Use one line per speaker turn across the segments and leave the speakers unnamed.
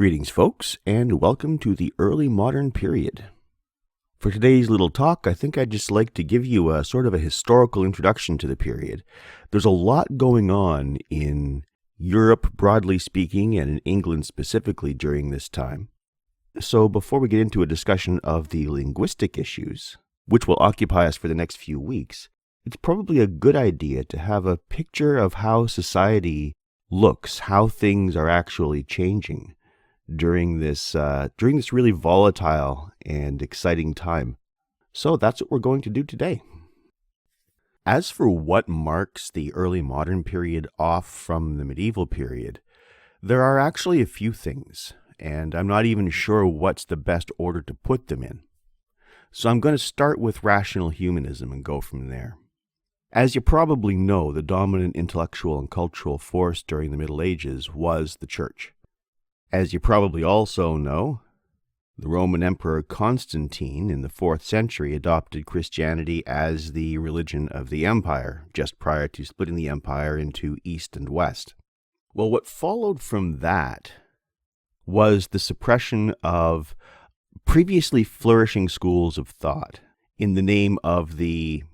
Greetings, folks, and welcome to the early modern period. For today's little talk, I think I'd just like to give you a sort of a historical introduction to the period. There's a lot going on in Europe, broadly speaking, and in England specifically during this time. So before we get into a discussion of the linguistic issues, which will occupy us for the next few weeks, it's probably a good idea to have a picture of how society looks, how things are actually changing during this really volatile and exciting time. So that's what we're going to do today. As for what marks the early modern period off from the medieval period, there are actually a few things, and I'm not even sure what's the best order to put them in. So I'm going to start with rational humanism and go from there. As you probably know, the dominant intellectual and cultural force during the Middle Ages was the Church. As you probably also know, the Roman Emperor Constantine in the 4th century adopted Christianity as the religion of the empire, just prior to splitting the empire into East and West. Well, what followed from that was the suppression of previously flourishing schools of thought in the name of the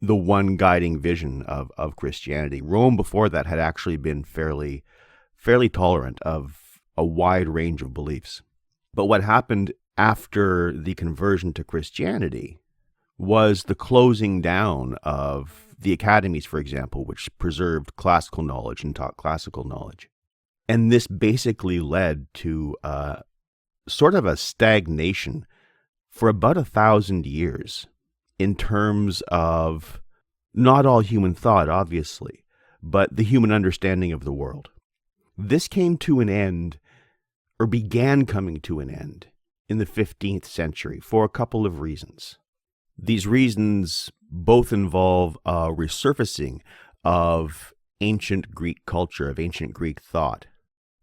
one guiding vision of Christianity. Rome before that had actually been fairly tolerant of a wide range of beliefs. But what happened after the conversion to Christianity was the closing down of the academies, for example, which preserved classical knowledge and taught classical knowledge. And this basically led to sort of a stagnation for about 1,000 years in terms of not all human thought, obviously, but the human understanding of the world. This came to an end, or began coming to an end, in the 15th century for a couple of reasons. These reasons both involve a resurfacing of ancient Greek culture, of ancient Greek thought,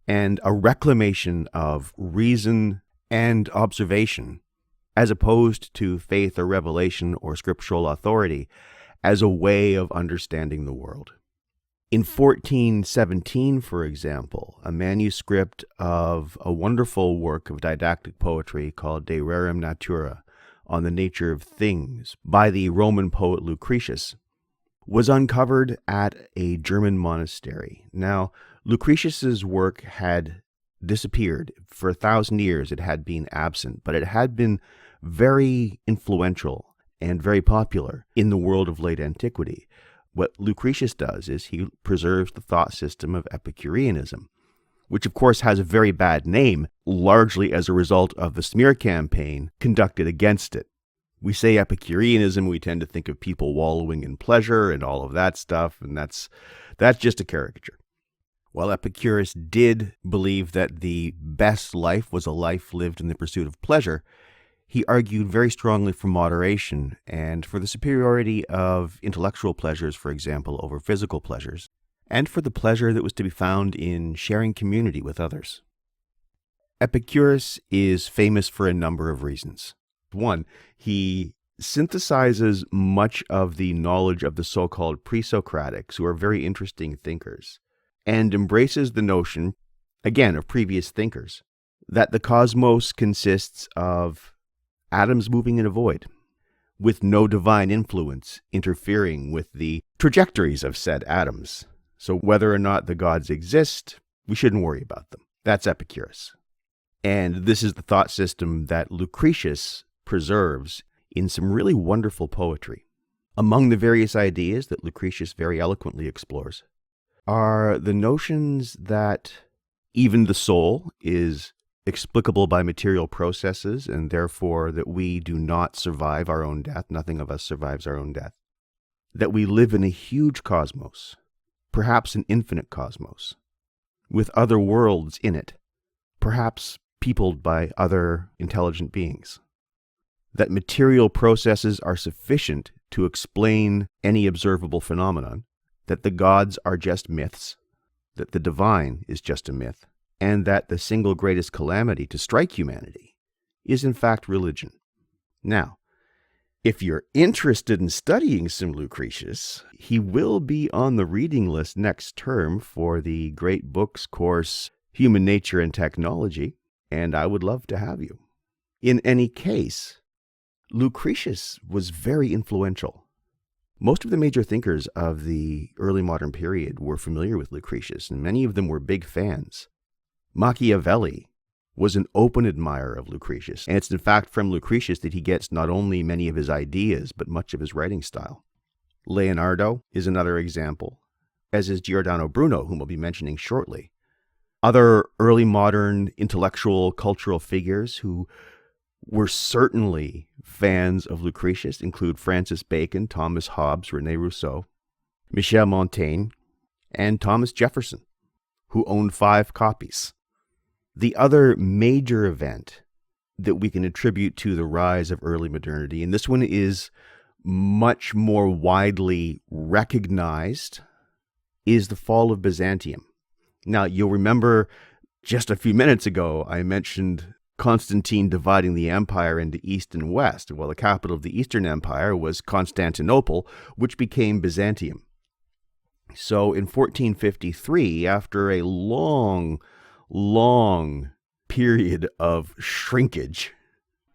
and a reclamation of reason and observation, as opposed to faith or revelation or scriptural authority, as a way of understanding the world. In 1417, for example, a manuscript of a wonderful work of didactic poetry called De Rerum Natura, on the nature of things, by the Roman poet Lucretius, was uncovered at a German monastery. Now, Lucretius's work had disappeared. For 1,000 years it had been absent, but it had been very influential and very popular in the world of late antiquity. What Lucretius does is he preserves the thought system of Epicureanism, which of course has a very bad name, largely as a result of the smear campaign conducted against it. We say Epicureanism, we tend to think of people wallowing in pleasure and all of that stuff, and that's just a caricature. While Epicurus did believe that the best life was a life lived in the pursuit of pleasure, he argued very strongly for moderation and for the superiority of intellectual pleasures, for example, over physical pleasures, and for the pleasure that was to be found in sharing community with others. Epicurus is famous for a number of reasons. One, he synthesizes much of the knowledge of the so-called pre-Socratics, who are very interesting thinkers, and embraces the notion, again, of previous thinkers, that the cosmos consists of atoms moving in a void, with no divine influence interfering with the trajectories of said atoms. So whether or not the gods exist, we shouldn't worry about them. That's Epicurus. And this is the thought system that Lucretius preserves in some really wonderful poetry. Among the various ideas that Lucretius very eloquently explores are the notions that even the soul is explicable by material processes, and therefore that we do not survive our own death. Nothing of us survives our own death. That we live in a huge cosmos, perhaps an infinite cosmos, with other worlds in it, perhaps peopled by other intelligent beings. That material processes are sufficient to explain any observable phenomenon, that the gods are just myths, that the divine is just a myth, and that the single greatest calamity to strike humanity is in fact religion. Now, if you're interested in studying some Lucretius, he will be on the reading list next term for the Great Books course, Human Nature and Technology. and I would love to have you. In any case, Lucretius was very influential. Most of the major thinkers of the early modern period were familiar with Lucretius, and many of them were big fans. Machiavelli was an open admirer of Lucretius, and it's in fact from Lucretius that he gets not only many of his ideas, but much of his writing style. Leonardo is another example, as is Giordano Bruno, whom we'll be mentioning shortly. Other early modern intellectual, cultural figures who were certainly fans of Lucretius include Francis Bacon, Thomas Hobbes, René Rousseau, Michel Montaigne, and Thomas Jefferson, who owned 5 copies. The other major event that we can attribute to the rise of early modernity, and this one is much more widely recognized, is the fall of Byzantium. Now, you'll remember just a few minutes ago, I mentioned Constantine dividing the empire into East and West. Well, the capital of the Eastern Empire was Constantinople, which became Byzantium. So in 1453, after a long period of shrinkage,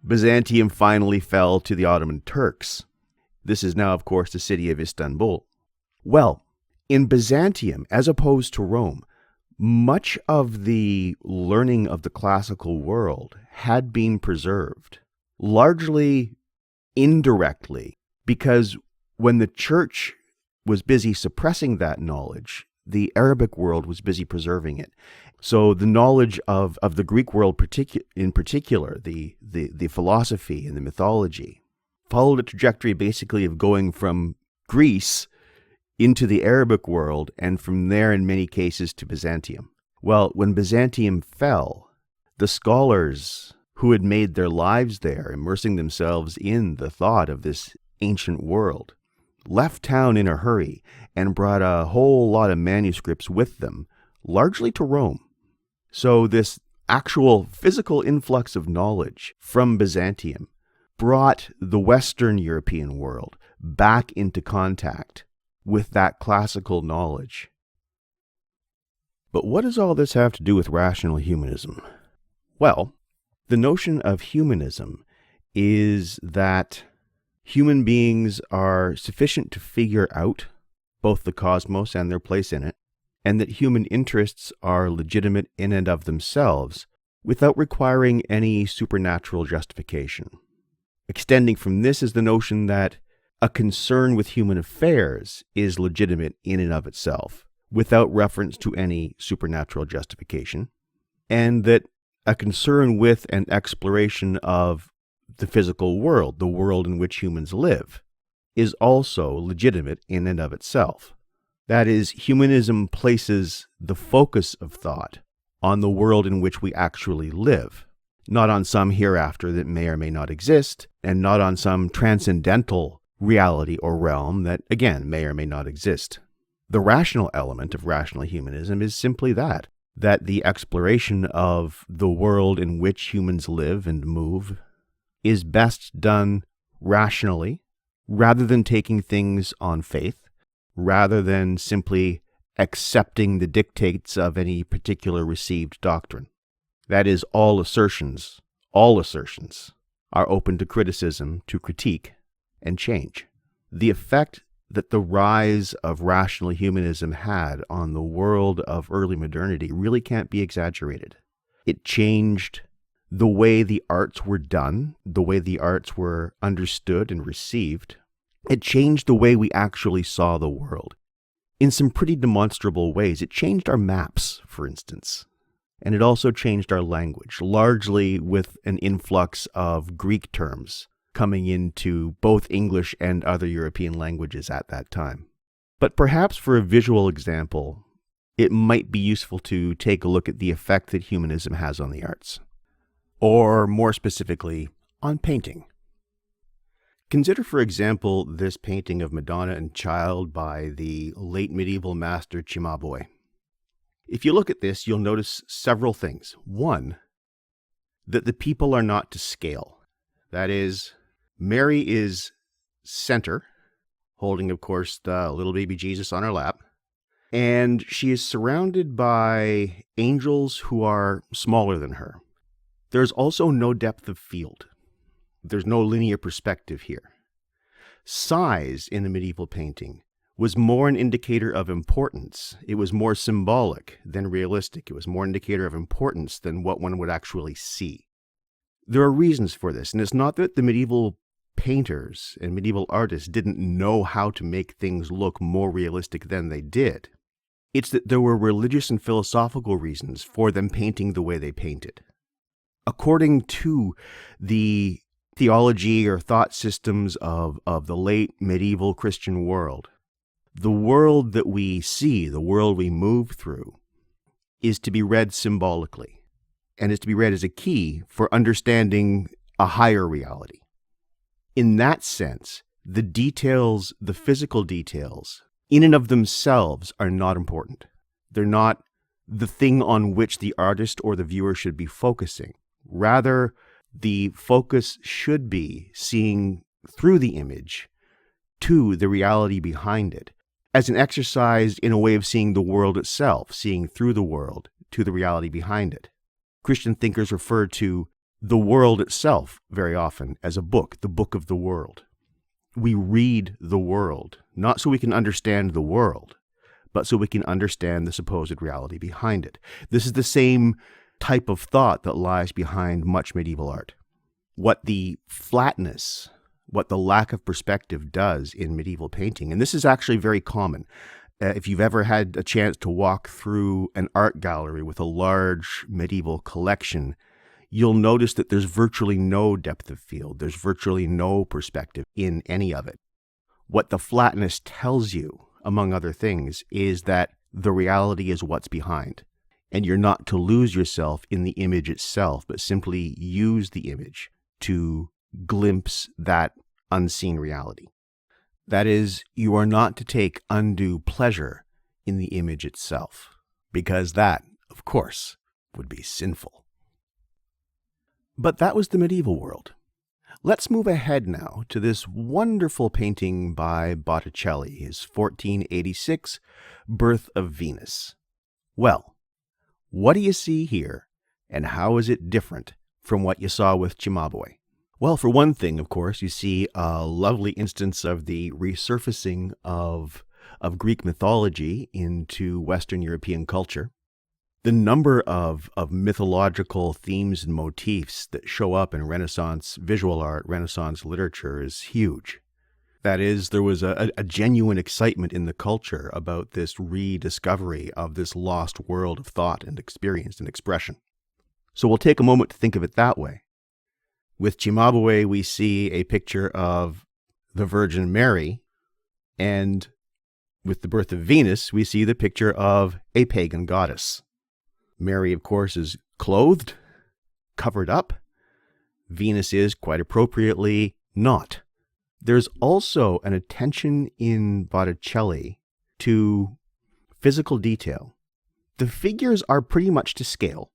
Byzantium finally fell to the Ottoman Turks. This is now, of course, the city of Istanbul. Well, in Byzantium, as opposed to Rome, much of the learning of the classical world had been preserved, largely indirectly, because when the church was busy suppressing that knowledge, the Arabic world was busy preserving it. So the knowledge of the Greek world in particular, the philosophy and the mythology, followed a trajectory basically of going from Greece into the Arabic world, and from there, in many cases, to Byzantium. Well, when Byzantium fell, the scholars who had made their lives there, immersing themselves in the thought of this ancient world, left town in a hurry and brought a whole lot of manuscripts with them, largely to Rome. So this actual physical influx of knowledge from Byzantium brought the Western European world back into contact with that classical knowledge. But what does all this have to do with rational humanism? Well, the notion of humanism is that human beings are sufficient to figure out both the cosmos and their place in it, and that human interests are legitimate in and of themselves without requiring any supernatural justification. Extending from this is the notion that a concern with human affairs is legitimate in and of itself, without reference to any supernatural justification, and that a concern with and exploration of the physical world, the world in which humans live, is also legitimate in and of itself. That is, humanism places the focus of thought on the world in which we actually live, not on some hereafter that may or may not exist, and not on some transcendental reality or realm that, again, may or may not exist. The rational element of rational humanism is simply that the exploration of the world in which humans live and move is best done rationally, rather than taking things on faith, rather than simply accepting the dictates of any particular received doctrine. That is, all assertions are open to criticism, to critique, and change. The effect that the rise of rational humanism had on the world of early modernity really can't be exaggerated. It changed the way the arts were done, the way the arts were understood and received. It changed the way we actually saw the world in some pretty demonstrable ways. It changed our maps, for instance. And it also changed our language, largely with an influx of Greek terms coming into both English and other European languages at that time. But perhaps for a visual example, it might be useful to take a look at the effect that humanism has on the arts, or more specifically, on painting. Consider, for example, this painting of Madonna and Child by the late medieval master Cimabue. If you look at this, you'll notice several things. One, that the people are not to scale. That is, Mary is center, holding, of course, the little baby Jesus on her lap, and she is surrounded by angels who are smaller than her. There's also no depth of field. There's no linear perspective here. Size in the medieval painting was more an indicator of importance. It was more symbolic than realistic. It was more an indicator of importance than what one would actually see. There are reasons for this, and it's not that the medieval painters and medieval artists didn't know how to make things look more realistic than they did. It's that there were religious and philosophical reasons for them painting the way they painted. According to the theology or thought systems of the late medieval Christian world, the world that we see, the world we move through, is to be read symbolically, and is to be read as a key for understanding a higher reality. In that sense, the details, the physical details, in and of themselves are not important. They're not the thing on which the artist or the viewer should be focusing. Rather, the focus should be seeing through the image to the reality behind it, as an exercise in a way of seeing the world itself, seeing through the world to the reality behind it. Christian thinkers refer to the world itself very often as a book, the book of the world. We read the world, not so we can understand the world, but so we can understand the supposed reality behind it. This is the same type of thought that lies behind much medieval art. What the flatness, what the lack of perspective does in medieval painting, and this is actually very common. If you've ever had a chance to walk through an art gallery with a large medieval collection, you'll notice that there's virtually no depth of field. There's virtually no perspective in any of it. What the flatness tells you, among other things, is that the reality is what's behind. And you're not to lose yourself in the image itself, but simply use the image to glimpse that unseen reality. That is, you are not to take undue pleasure in the image itself, because that, of course, would be sinful. But that was the medieval world. Let's move ahead now to this wonderful painting by Botticelli, his 1486 Birth of Venus. Well, what do you see here, and how is it different from what you saw with Cimabue? Well, for one thing, of course, you see a lovely instance of the resurfacing of Greek mythology into Western European culture. The number of mythological themes and motifs that show up in Renaissance visual art, Renaissance literature is huge. That is, there was a genuine excitement in the culture about this rediscovery of this lost world of thought and experience and expression. So we'll take a moment to think of it that way. With Cimabue, we see a picture of the Virgin Mary, and with the Birth of Venus, we see the picture of a pagan goddess. Mary, of course, is clothed, covered up. Venus is, quite appropriately, not. There's also an attention in Botticelli to physical detail. The figures are pretty much to scale,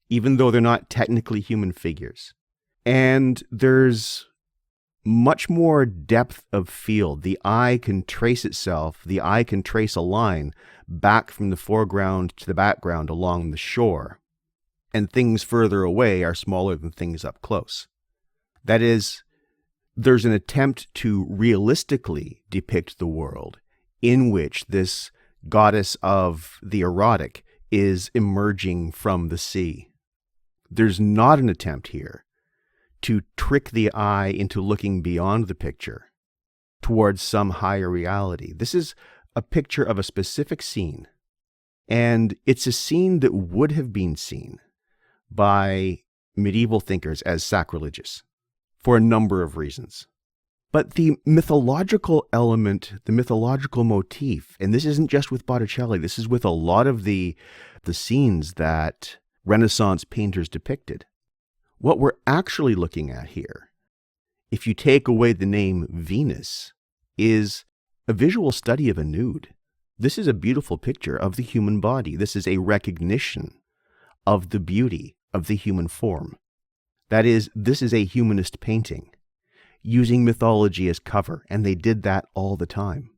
even though they're not technically human figures. And there's much more depth of field. The eye can trace itself, the eye can trace a line back from the foreground to the background along the shore. And things further away are smaller than things up close. That is, there's an attempt to realistically depict the world in which this goddess of the erotic is emerging from the sea. There's not an attempt here to trick the eye into looking beyond the picture towards some higher reality. This is a picture of a specific scene, and it's a scene that would have been seen by medieval thinkers as sacrilegious for a number of reasons. But the mythological element, the mythological motif, and this isn't just with Botticelli, this is with a lot of the scenes that Renaissance painters depicted. What we're actually looking at here, if you take away the name Venus, is a visual study of a nude. This is a beautiful picture of the human body. This is a recognition of the beauty of the human form. That is, this is a humanist painting, using mythology as cover, and they did that all the time.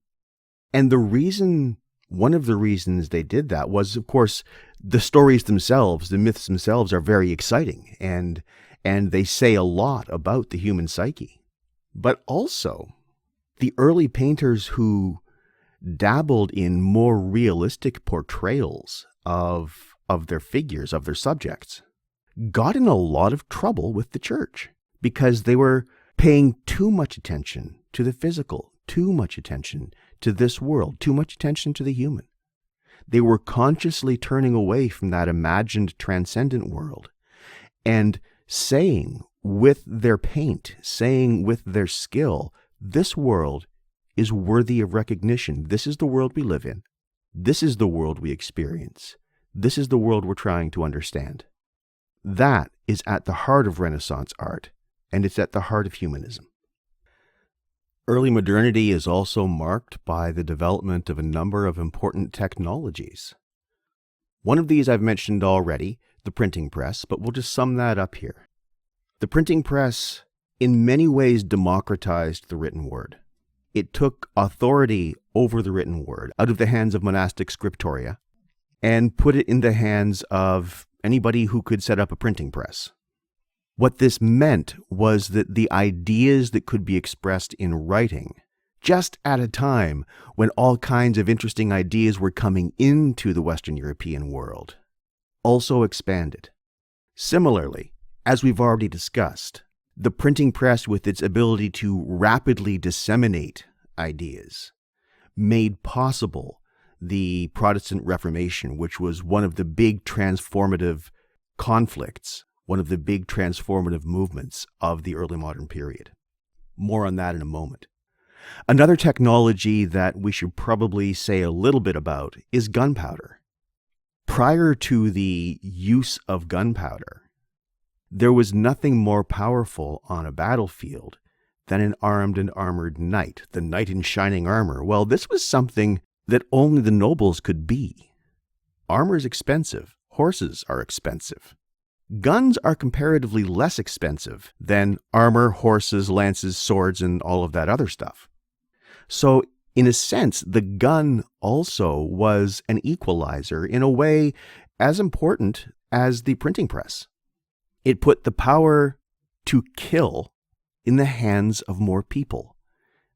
And one of the reasons they did that was, of course, the stories themselves, the myths themselves are very exciting, and they say a lot about the human psyche. But also, the early painters who dabbled in more realistic portrayals of their figures, of their subjects, got in a lot of trouble with the church because they were paying too much attention to the physical, too much attention to this world, too much attention to the human. They were consciously turning away from that imagined transcendent world and saying with their paint, saying with their skill, this world is worthy of recognition. This is the world we live in. This is the world we experience. This is the world we're trying to understand. That is at the heart of Renaissance art, and it's at the heart of humanism. Early modernity is also marked by the development of a number of important technologies. One of these I've mentioned already, the printing press, but we'll just sum that up here. The printing press, in many ways, democratized the written word. It took authority over the written word out of the hands of monastic scriptoria and put it in the hands of anybody who could set up a printing press. What this meant was that the ideas that could be expressed in writing, just at a time when all kinds of interesting ideas were coming into the Western European world, also expanded. Similarly, as we've already discussed, the printing press, with its ability to rapidly disseminate ideas, made possible the Protestant Reformation, which was one of the big transformative conflicts, one of the big transformative movements of the early modern period. More on that in a moment. Another technology that we should probably say a little bit about is gunpowder. Prior to the use of gunpowder, there was nothing more powerful on a battlefield than an armed and armored knight, the knight in shining armor. Well, this was something that only the nobles could be. Armor is expensive. Horses are expensive. Guns are comparatively less expensive than armor, horses, lances, swords, and all of that other stuff. So, in a sense, the gun also was an equalizer in a way as important as the printing press. It put the power to kill in the hands of more people.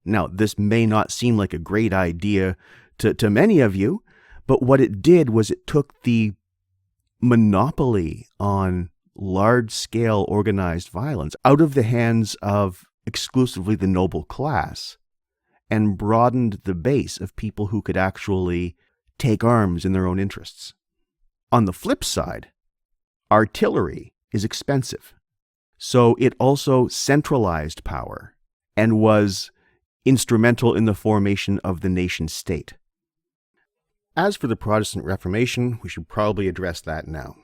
Now, this may not seem like a great idea to many of you, but what it did was it took the monopoly on large-scale organized violence out of the hands of exclusively the noble class and broadened the base of people who could actually take arms in their own interests. On the flip side, artillery is expensive. So it also centralized power and was instrumental in the formation of the nation state. As for the Protestant Reformation, we should probably address that now.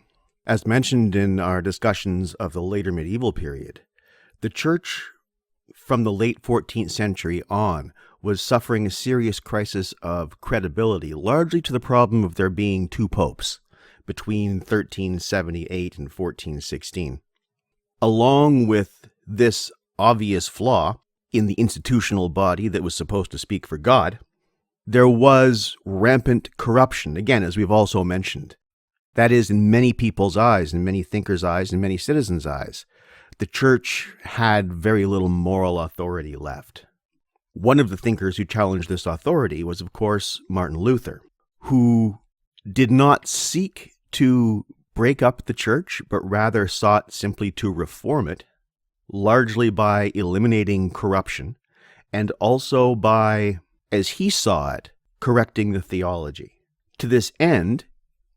As mentioned in our discussions of the later medieval period, the Church from the late 14th century on was suffering a serious crisis of credibility, largely to the problem of there being two popes between 1378 and 1416. Along with this obvious flaw in the institutional body that was supposed to speak for God, there was rampant corruption, again, as we've also mentioned. That is, in many people's eyes, in many thinkers' eyes, in many citizens' eyes, the church had very little moral authority left. One of the thinkers who challenged this authority was, of course, Martin Luther, who did not seek to break up the church, but rather sought simply to reform it, largely by eliminating corruption, and also by, as he saw it, correcting the theology. To this end,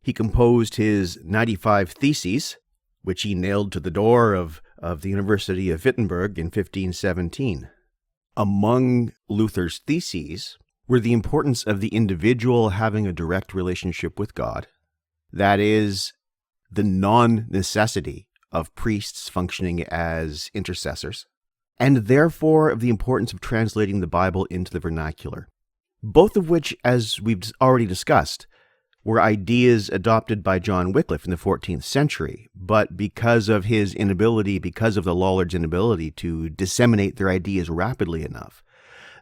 he composed his 95 Theses, which he nailed to the door of the University of Wittenberg in 1517. Among Luther's theses were the importance of the individual having a direct relationship with God, that is, the non-necessity of priests functioning as intercessors, and therefore of the importance of translating the Bible into the vernacular, both of which, as we've already discussed, were ideas adopted by John Wycliffe in the 14th century, but because of his inability, because of the Lollards' inability to disseminate their ideas rapidly enough,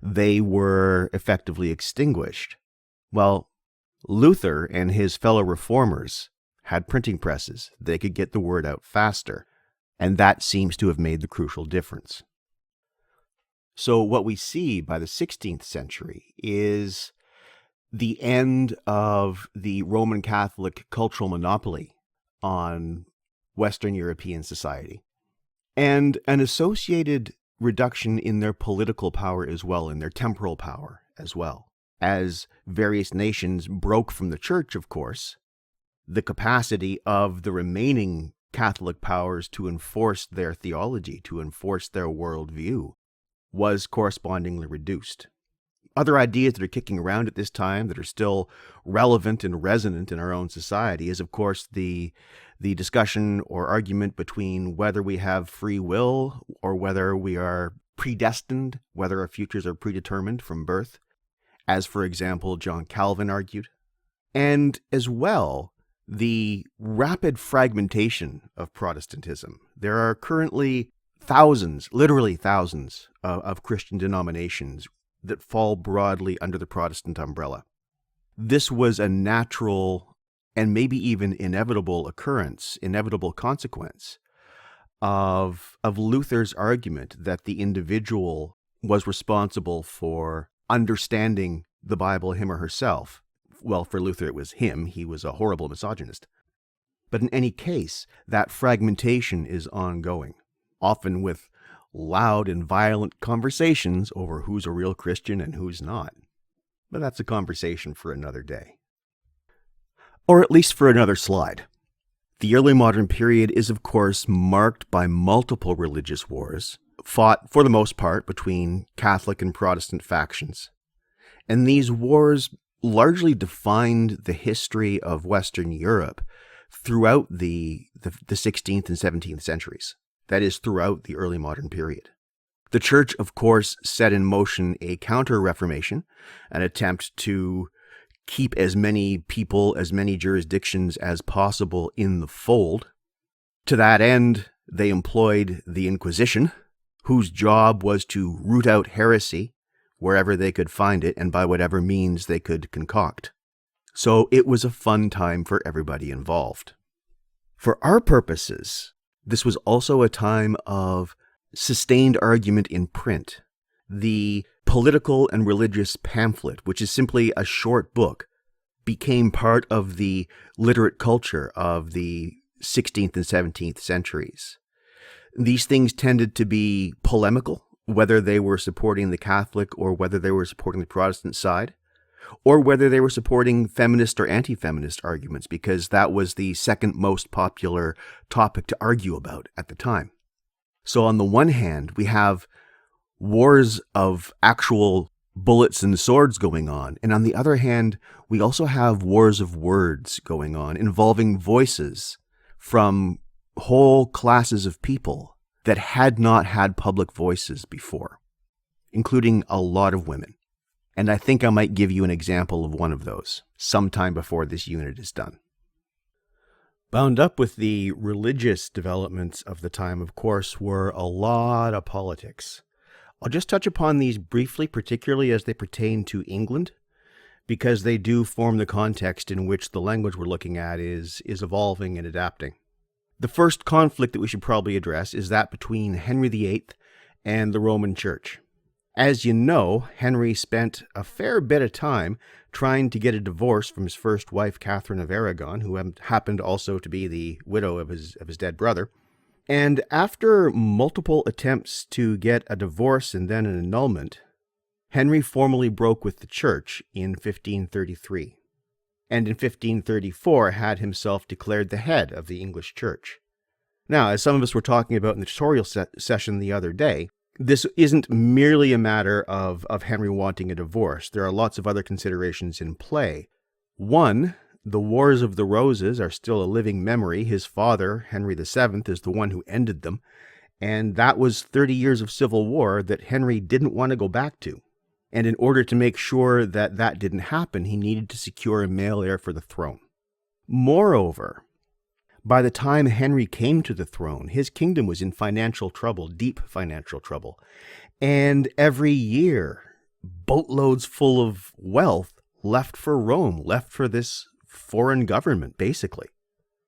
they were effectively extinguished. Well, Luther and his fellow reformers had printing presses. They could get the word out faster. And that seems to have made the crucial difference. So what we see by the 16th century is the end of the Roman Catholic cultural monopoly on Western European society, and an associated reduction in their political power as well, in their temporal power as well. As various nations broke from the church, of course, the capacity of the remaining Catholic powers to enforce their theology, to enforce their worldview, was correspondingly reduced. Other ideas that are kicking around at this time that are still relevant and resonant in our own society is, of course, the discussion or argument between whether we have free will or whether we are predestined, whether our futures are predetermined from birth, as, for example, John Calvin argued. And as well, the rapid fragmentation of Protestantism. There are currently thousands, literally thousands, of Christian denominations that fall broadly under the Protestant umbrella. This was a natural and maybe even inevitable occurrence, inevitable consequence of Luther's argument that the individual was responsible for understanding the Bible, him or herself. Well, for Luther it was him. He was a horrible misogynist. But in any case, that fragmentation is ongoing, often with loud and violent conversations over who's a real Christian and who's not. But that's a conversation for another day. Or at least for another slide. The early modern period is, of course, marked by multiple religious wars, fought for the most part between Catholic and Protestant factions. And these wars largely defined the history of Western Europe throughout the 16th and 17th centuries. That is, throughout the early modern period. The Church, of course, set in motion a counter-reformation, an attempt to keep as many people, as many jurisdictions as possible in the fold. To that end, they employed the Inquisition, whose job was to root out heresy wherever they could find it and by whatever means they could concoct. So it was a fun time for everybody involved. For our purposes, this was also a time of sustained argument in print. The political and religious pamphlet, which is simply a short book, became part of the literate culture of the 16th and 17th centuries. These things tended to be polemical, whether they were supporting the Catholic or whether they were supporting the Protestant side, or whether they were supporting feminist or anti-feminist arguments, because that was the second most popular topic to argue about at the time. So on the one hand, we have wars of actual bullets and swords going on, and on the other hand, we also have wars of words going on, involving voices from whole classes of people that had not had public voices before, including a lot of women. And I think I might give you an example of one of those sometime before this unit is done. Bound up with the religious developments of the time, of course, were a lot of politics. I'll just touch upon these briefly, particularly as they pertain to England, because they do form the context in which the language we're looking at is evolving and adapting. The first conflict that we should probably address is that between Henry VIII and the Roman Church. As you know, Henry spent a fair bit of time trying to get a divorce from his first wife, Catherine of Aragon, who happened also to be the widow of his dead brother. And after multiple attempts to get a divorce and then an annulment, Henry formally broke with the church in 1533, and in 1534 had himself declared the head of the English church. Now, as some of us were talking about in the tutorial session the other day, this isn't merely a matter of Henry wanting a divorce. There are lots of other considerations in play. One, the Wars of the Roses are still a living memory. His father, Henry VII, is the one who ended them, and that was 30 years of civil war that Henry didn't want to go back to. And in order to make sure that that didn't happen, he needed to secure a male heir for the throne. Moreover, by the time Henry came to the throne, his kingdom was in financial trouble, deep financial trouble. And every year, boatloads full of wealth left for Rome, left for this foreign government, basically.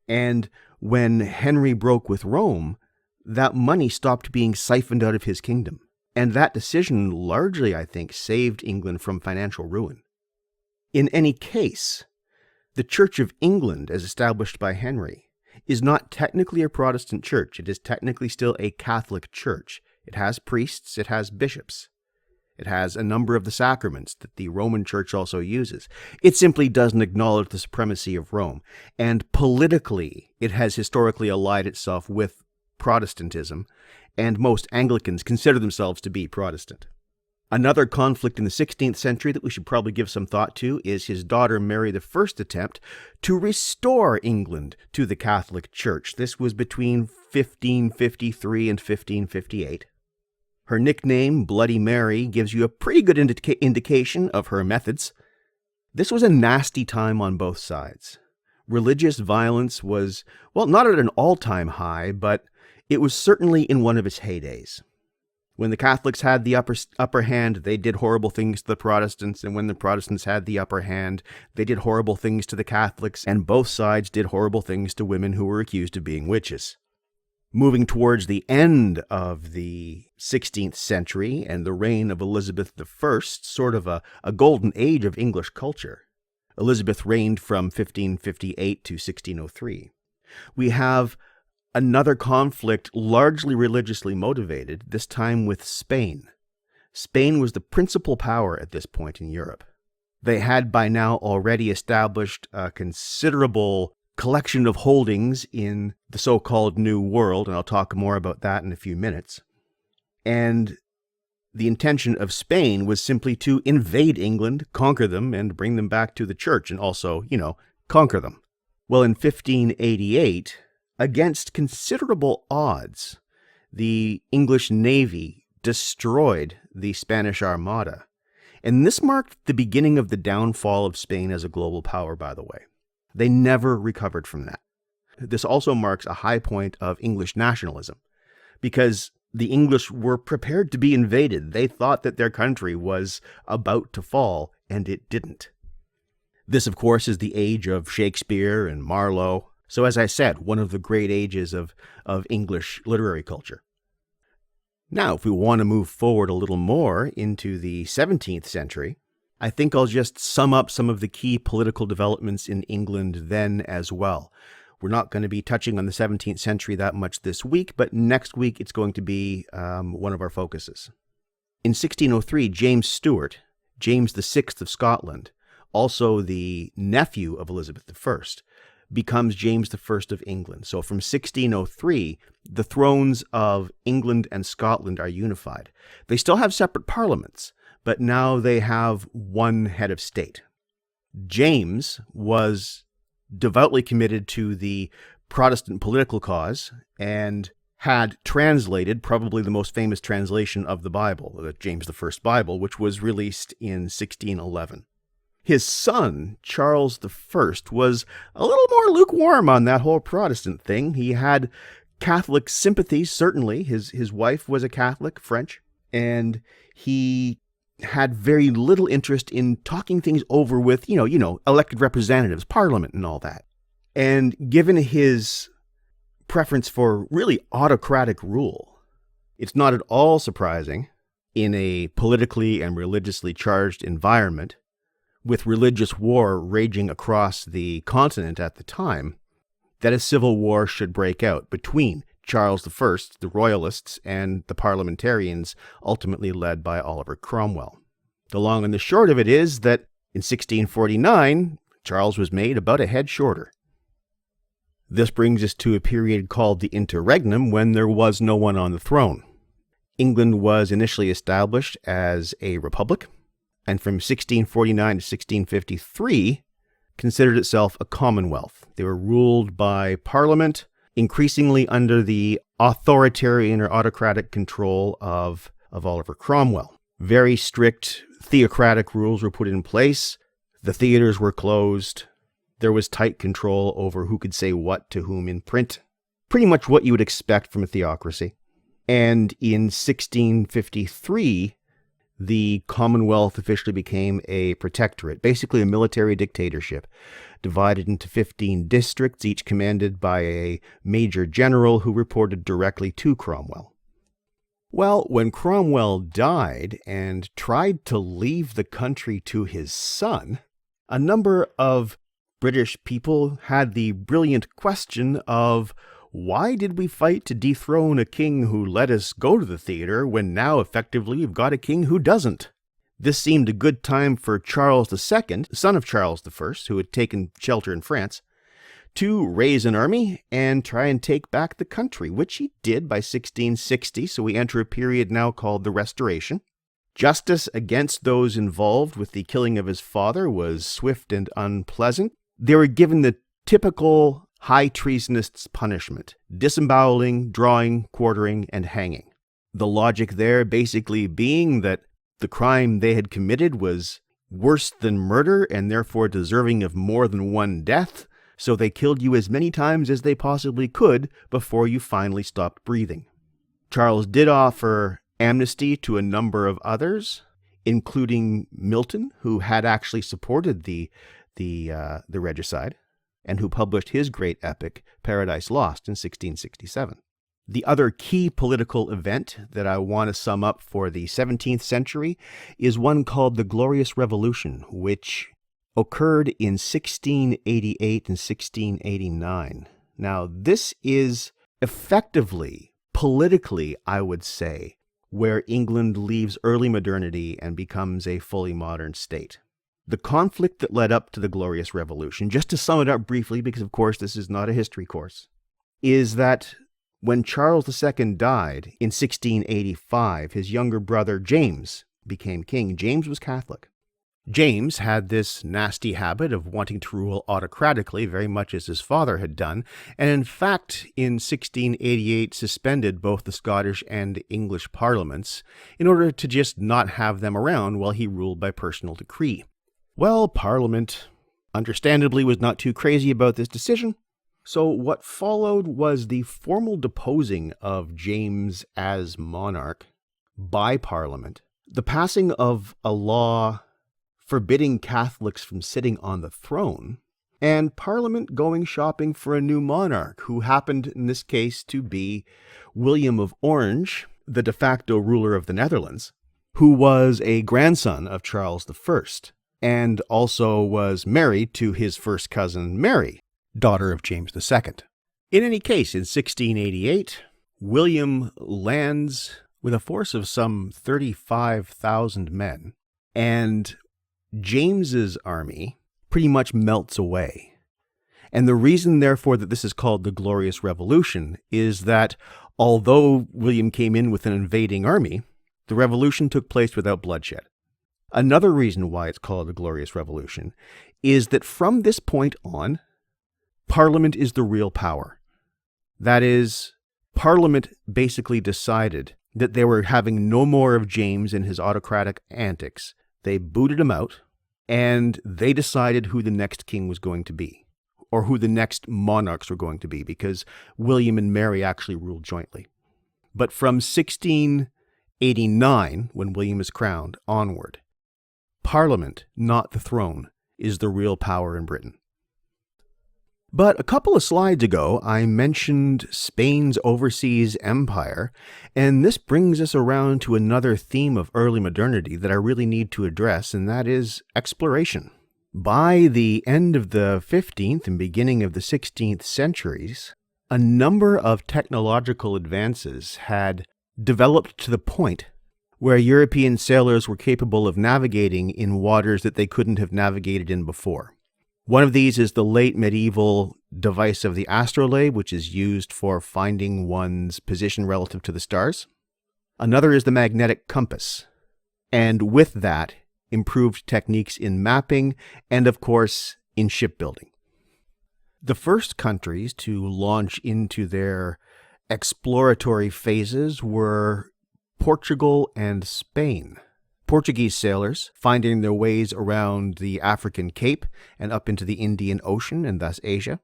And when Henry broke with Rome, that money stopped being siphoned out of his kingdom. And that decision largely, I think, saved England from financial ruin. In any case, the Church of England, as established by Henry, is not technically a Protestant church. It is technically still a Catholic church. It has priests, it has bishops. It has a number of the sacraments that the Roman Church also uses. It simply doesn't acknowledge the supremacy of Rome. And politically, it has historically allied itself with Protestantism, and most Anglicans consider themselves to be Protestant. Another conflict in the 16th century that we should probably give some thought to is his daughter Mary I's attempt to restore England to the Catholic Church. This was between 1553 and 1558. Her nickname, Bloody Mary, gives you a pretty good indication of her methods. This was a nasty time on both sides. Religious violence was, well, not at an all-time high, but it was certainly in one of its heydays. When the Catholics had the upper hand, they did horrible things to the Protestants, and when the Protestants had the upper hand, they did horrible things to the Catholics, and both sides did horrible things to women who were accused of being witches. Moving towards the end of the 16th century and the reign of Elizabeth I, sort of a golden age of English culture. Elizabeth reigned from 1558 to 1603. We have another conflict largely religiously motivated, this time with Spain. Spain was the principal power at this point in Europe. They had by now already established a considerable collection of holdings in the so-called New World, and I'll talk more about that in a few minutes. And the intention of Spain was simply to invade England, conquer them, and bring them back to the church, and also, conquer them. Well, in 1588, against considerable odds, the English Navy destroyed the Spanish Armada. And this marked the beginning of the downfall of Spain as a global power, by the way. They never recovered from that. This also marks a high point of English nationalism, because the English were prepared to be invaded. They thought that their country was about to fall, and it didn't. This, of course, is the age of Shakespeare and Marlowe. So as I said, one of the great ages of English literary culture. Now, if we want to move forward a little more into the 17th century, I think I'll just sum up some of the key political developments in England then as well. We're not going to be touching on the 17th century that much this week, but next week it's going to be one of our focuses. In 1603, James Stuart, James VI of Scotland, also the nephew of Elizabeth I, becomes James I of England. So from 1603, the thrones of England and Scotland are unified. They still have separate parliaments, but now they have one head of state. James was devoutly committed to the Protestant political cause and had translated probably the most famous translation of the Bible, the James I Bible, which was released in 1611. His son, Charles I, was a little more lukewarm on that whole Protestant thing. He had Catholic sympathies, certainly. His wife was a Catholic, French, and he had very little interest in talking things over with, elected representatives, parliament and all that. And given his preference for really autocratic rule, it's not at all surprising in a politically and religiously charged environment, with religious war raging across the continent at the time, that a civil war should break out between Charles I, the royalists, and the parliamentarians, ultimately led by Oliver Cromwell. The long and the short of it is that in 1649, Charles was made about a head shorter. This brings us to a period called the Interregnum, when there was no one on the throne. England was initially established as a republic, and from 1649 to 1653, considered itself a commonwealth. They were ruled by Parliament, increasingly under the authoritarian or autocratic control of Oliver Cromwell. Very strict theocratic rules were put in place. The theaters were closed. There was tight control over who could say what to whom in print. Pretty much what you would expect from a theocracy. And in 1653, the Commonwealth officially became a protectorate, basically a military dictatorship. divided into 15 districts, each commanded by a major general who reported directly to Cromwell. Well, when Cromwell died and tried to leave the country to his son, a number of British people had the brilliant question of, why did we fight to dethrone a king who let us go to the theater when now effectively we've got a king who doesn't? This seemed a good time for Charles II, son of Charles I, who had taken shelter in France, to raise an army and try and take back the country, which he did by 1660, so we enter a period now called the Restoration. Justice against those involved with the killing of his father was swift and unpleasant. They were given the typical high treasonist's punishment: disemboweling, drawing, quartering, and hanging. The logic there basically being that the crime they had committed was worse than murder and therefore deserving of more than one death, so they killed you as many times as they possibly could before you finally stopped breathing. Charles did offer amnesty to a number of others, including Milton, who had actually supported the regicide, and who published his great epic, Paradise Lost, in 1667. The other key political event that I want to sum up for the 17th century is one called the Glorious Revolution, which occurred in 1688 and 1689. Now, this is effectively, politically, I would say, where England leaves early modernity and becomes a fully modern state. The conflict that led up to the Glorious Revolution, just to sum it up briefly, because of course this is not a history course, is that when Charles II died in 1685, his younger brother James became king. James was Catholic. James had this nasty habit of wanting to rule autocratically, very much as his father had done, and in fact, in 1688 suspended both the Scottish and English parliaments in order to just not have them around while he ruled by personal decree. Well, Parliament, understandably, was not too crazy about this decision, so what followed was the formal deposing of James as monarch by Parliament, the passing of a law forbidding Catholics from sitting on the throne, and Parliament going shopping for a new monarch, who happened in this case to be William of Orange, the de facto ruler of the Netherlands, who was a grandson of Charles I, and also was married to his first cousin Mary, daughter of James II. In any case, in 1688, William lands with a force of some 35,000 men, and James's army pretty much melts away. And the reason, therefore, that this is called the Glorious Revolution is that although William came in with an invading army, the revolution took place without bloodshed. Another reason why it's called the Glorious Revolution is that from this point on, Parliament is the real power. That is, Parliament basically decided that they were having no more of James and his autocratic antics. They booted him out, and they decided who the next king was going to be, or who the next monarchs were going to be, because William and Mary actually ruled jointly. But from 1689, when William is crowned, onward, Parliament, not the throne, is the real power in Britain. But a couple of slides ago, I mentioned Spain's overseas empire, and this brings us around to another theme of early modernity that I really need to address, and that is exploration. By the end of the 15th and beginning of the 16th centuries, a number of technological advances had developed to the point where European sailors were capable of navigating in waters that they couldn't have navigated in before. One of these is the late medieval device of the astrolabe, which is used for finding one's position relative to the stars. Another is the magnetic compass, and with that, improved techniques in mapping and, of course, in shipbuilding. The first countries to launch into their exploratory phases were Portugal and Spain. Portuguese sailors finding their ways around the African Cape and up into the Indian Ocean and thus Asia.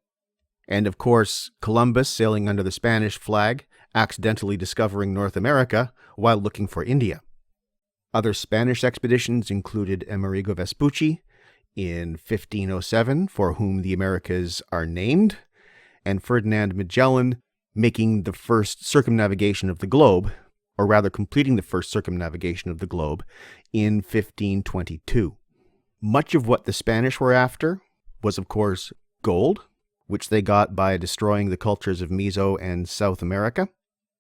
And of course, Columbus sailing under the Spanish flag, accidentally discovering North America while looking for India. Other Spanish expeditions included Amerigo Vespucci, in 1507, for whom the Americas are named, and Ferdinand Magellan making the first circumnavigation of the globe, or rather completing the first circumnavigation of the globe, in 1522. Much of what the Spanish were after was, of course, gold, which they got by destroying the cultures of Meso and South America.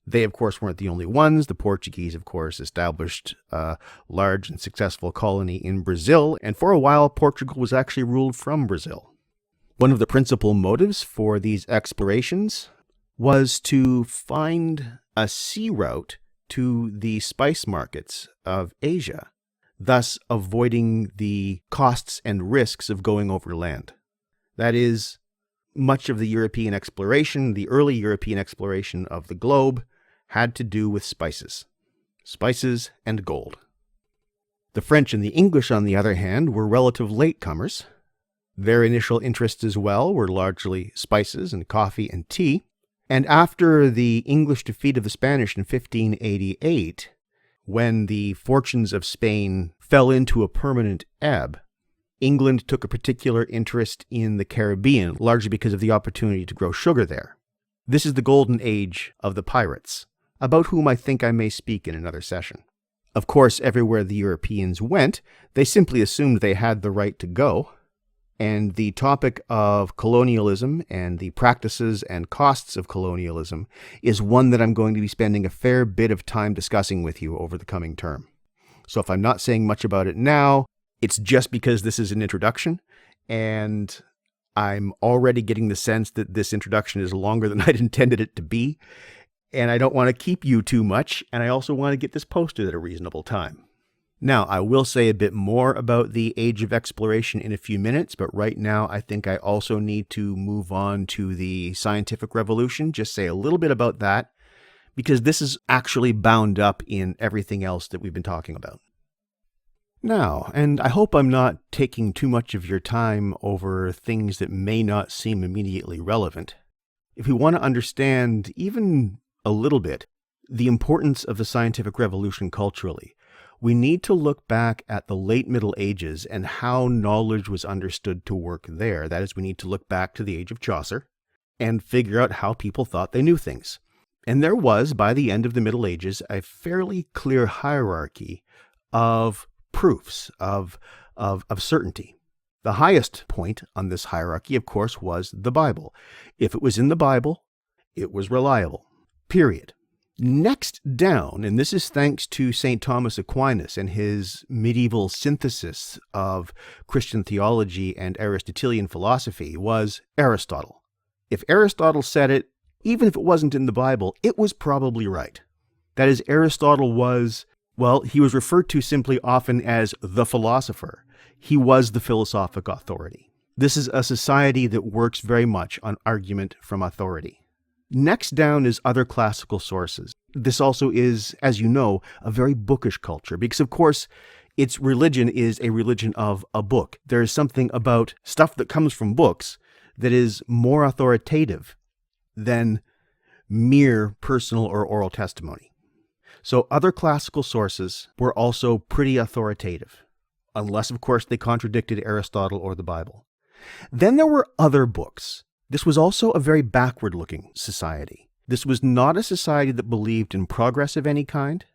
They, of course, weren't the only ones. The Portuguese, of course, established a large and successful colony in Brazil, and for a while, Portugal was actually ruled from Brazil. One of the principal motives for these explorations was to find a sea route to the spice markets of Asia, thus avoiding the costs and risks of going overland. That is, much of the European exploration, the early European exploration of the globe, had to do with spices and gold. The French and the English, on the other hand, were relative latecomers. Their initial interests as well were largely spices and coffee and tea. And after the English defeat of the Spanish in 1588, when the fortunes of Spain fell into a permanent ebb, England took a particular interest in the Caribbean, largely because of the opportunity to grow sugar there. This is the golden age of the pirates, about whom I think I may speak in another session. Of course, everywhere the Europeans went, they simply assumed they had the right to go, and the topic of colonialism and the practices and costs of colonialism is one that I'm going to be spending a fair bit of time discussing with you over the coming term. So if I'm not saying much about it now, it's just because this is an introduction, and I'm already getting the sense that this introduction is longer than I'd intended it to be, and I don't want to keep you too much, and I also want to get this posted at a reasonable time. Now, I will say a bit more about the age of exploration in a few minutes, but right now I think I also need to move on to the scientific revolution, just say a little bit about that, because this is actually bound up in everything else that we've been talking about. Now, and I hope I'm not taking too much of your time over things that may not seem immediately relevant. If we want to understand even a little bit the importance of the scientific revolution culturally, we need to look back at the late Middle Ages and how knowledge was understood to work there. That is, we need to look back to the age of Chaucer and figure out how people thought they knew things. And there was, by the end of the Middle Ages, a fairly clear hierarchy of proofs of certainty. The highest point on this hierarchy, of course, was the Bible. If it was in the Bible, it was reliable. Period. Next down, and this is thanks to St. Thomas Aquinas and his medieval synthesis of Christian theology and Aristotelian philosophy, was Aristotle. If Aristotle said it, even if it wasn't in the Bible, it was probably right. That is, Aristotle was, well, he was referred to simply often as the philosopher. He was the philosophic authority. This is a society that works very much on argument from authority. Next down is other classical sources. This also is, as you know, a very bookish culture because, of course, its religion is a religion of a book. There is something about stuff that comes from books that is more authoritative than mere personal or oral testimony. So other classical sources were also pretty authoritative, unless, of course, they contradicted Aristotle or the Bible. Then there were other books. This was also a very backward-looking society. This was not a society that believed in progress of any kind.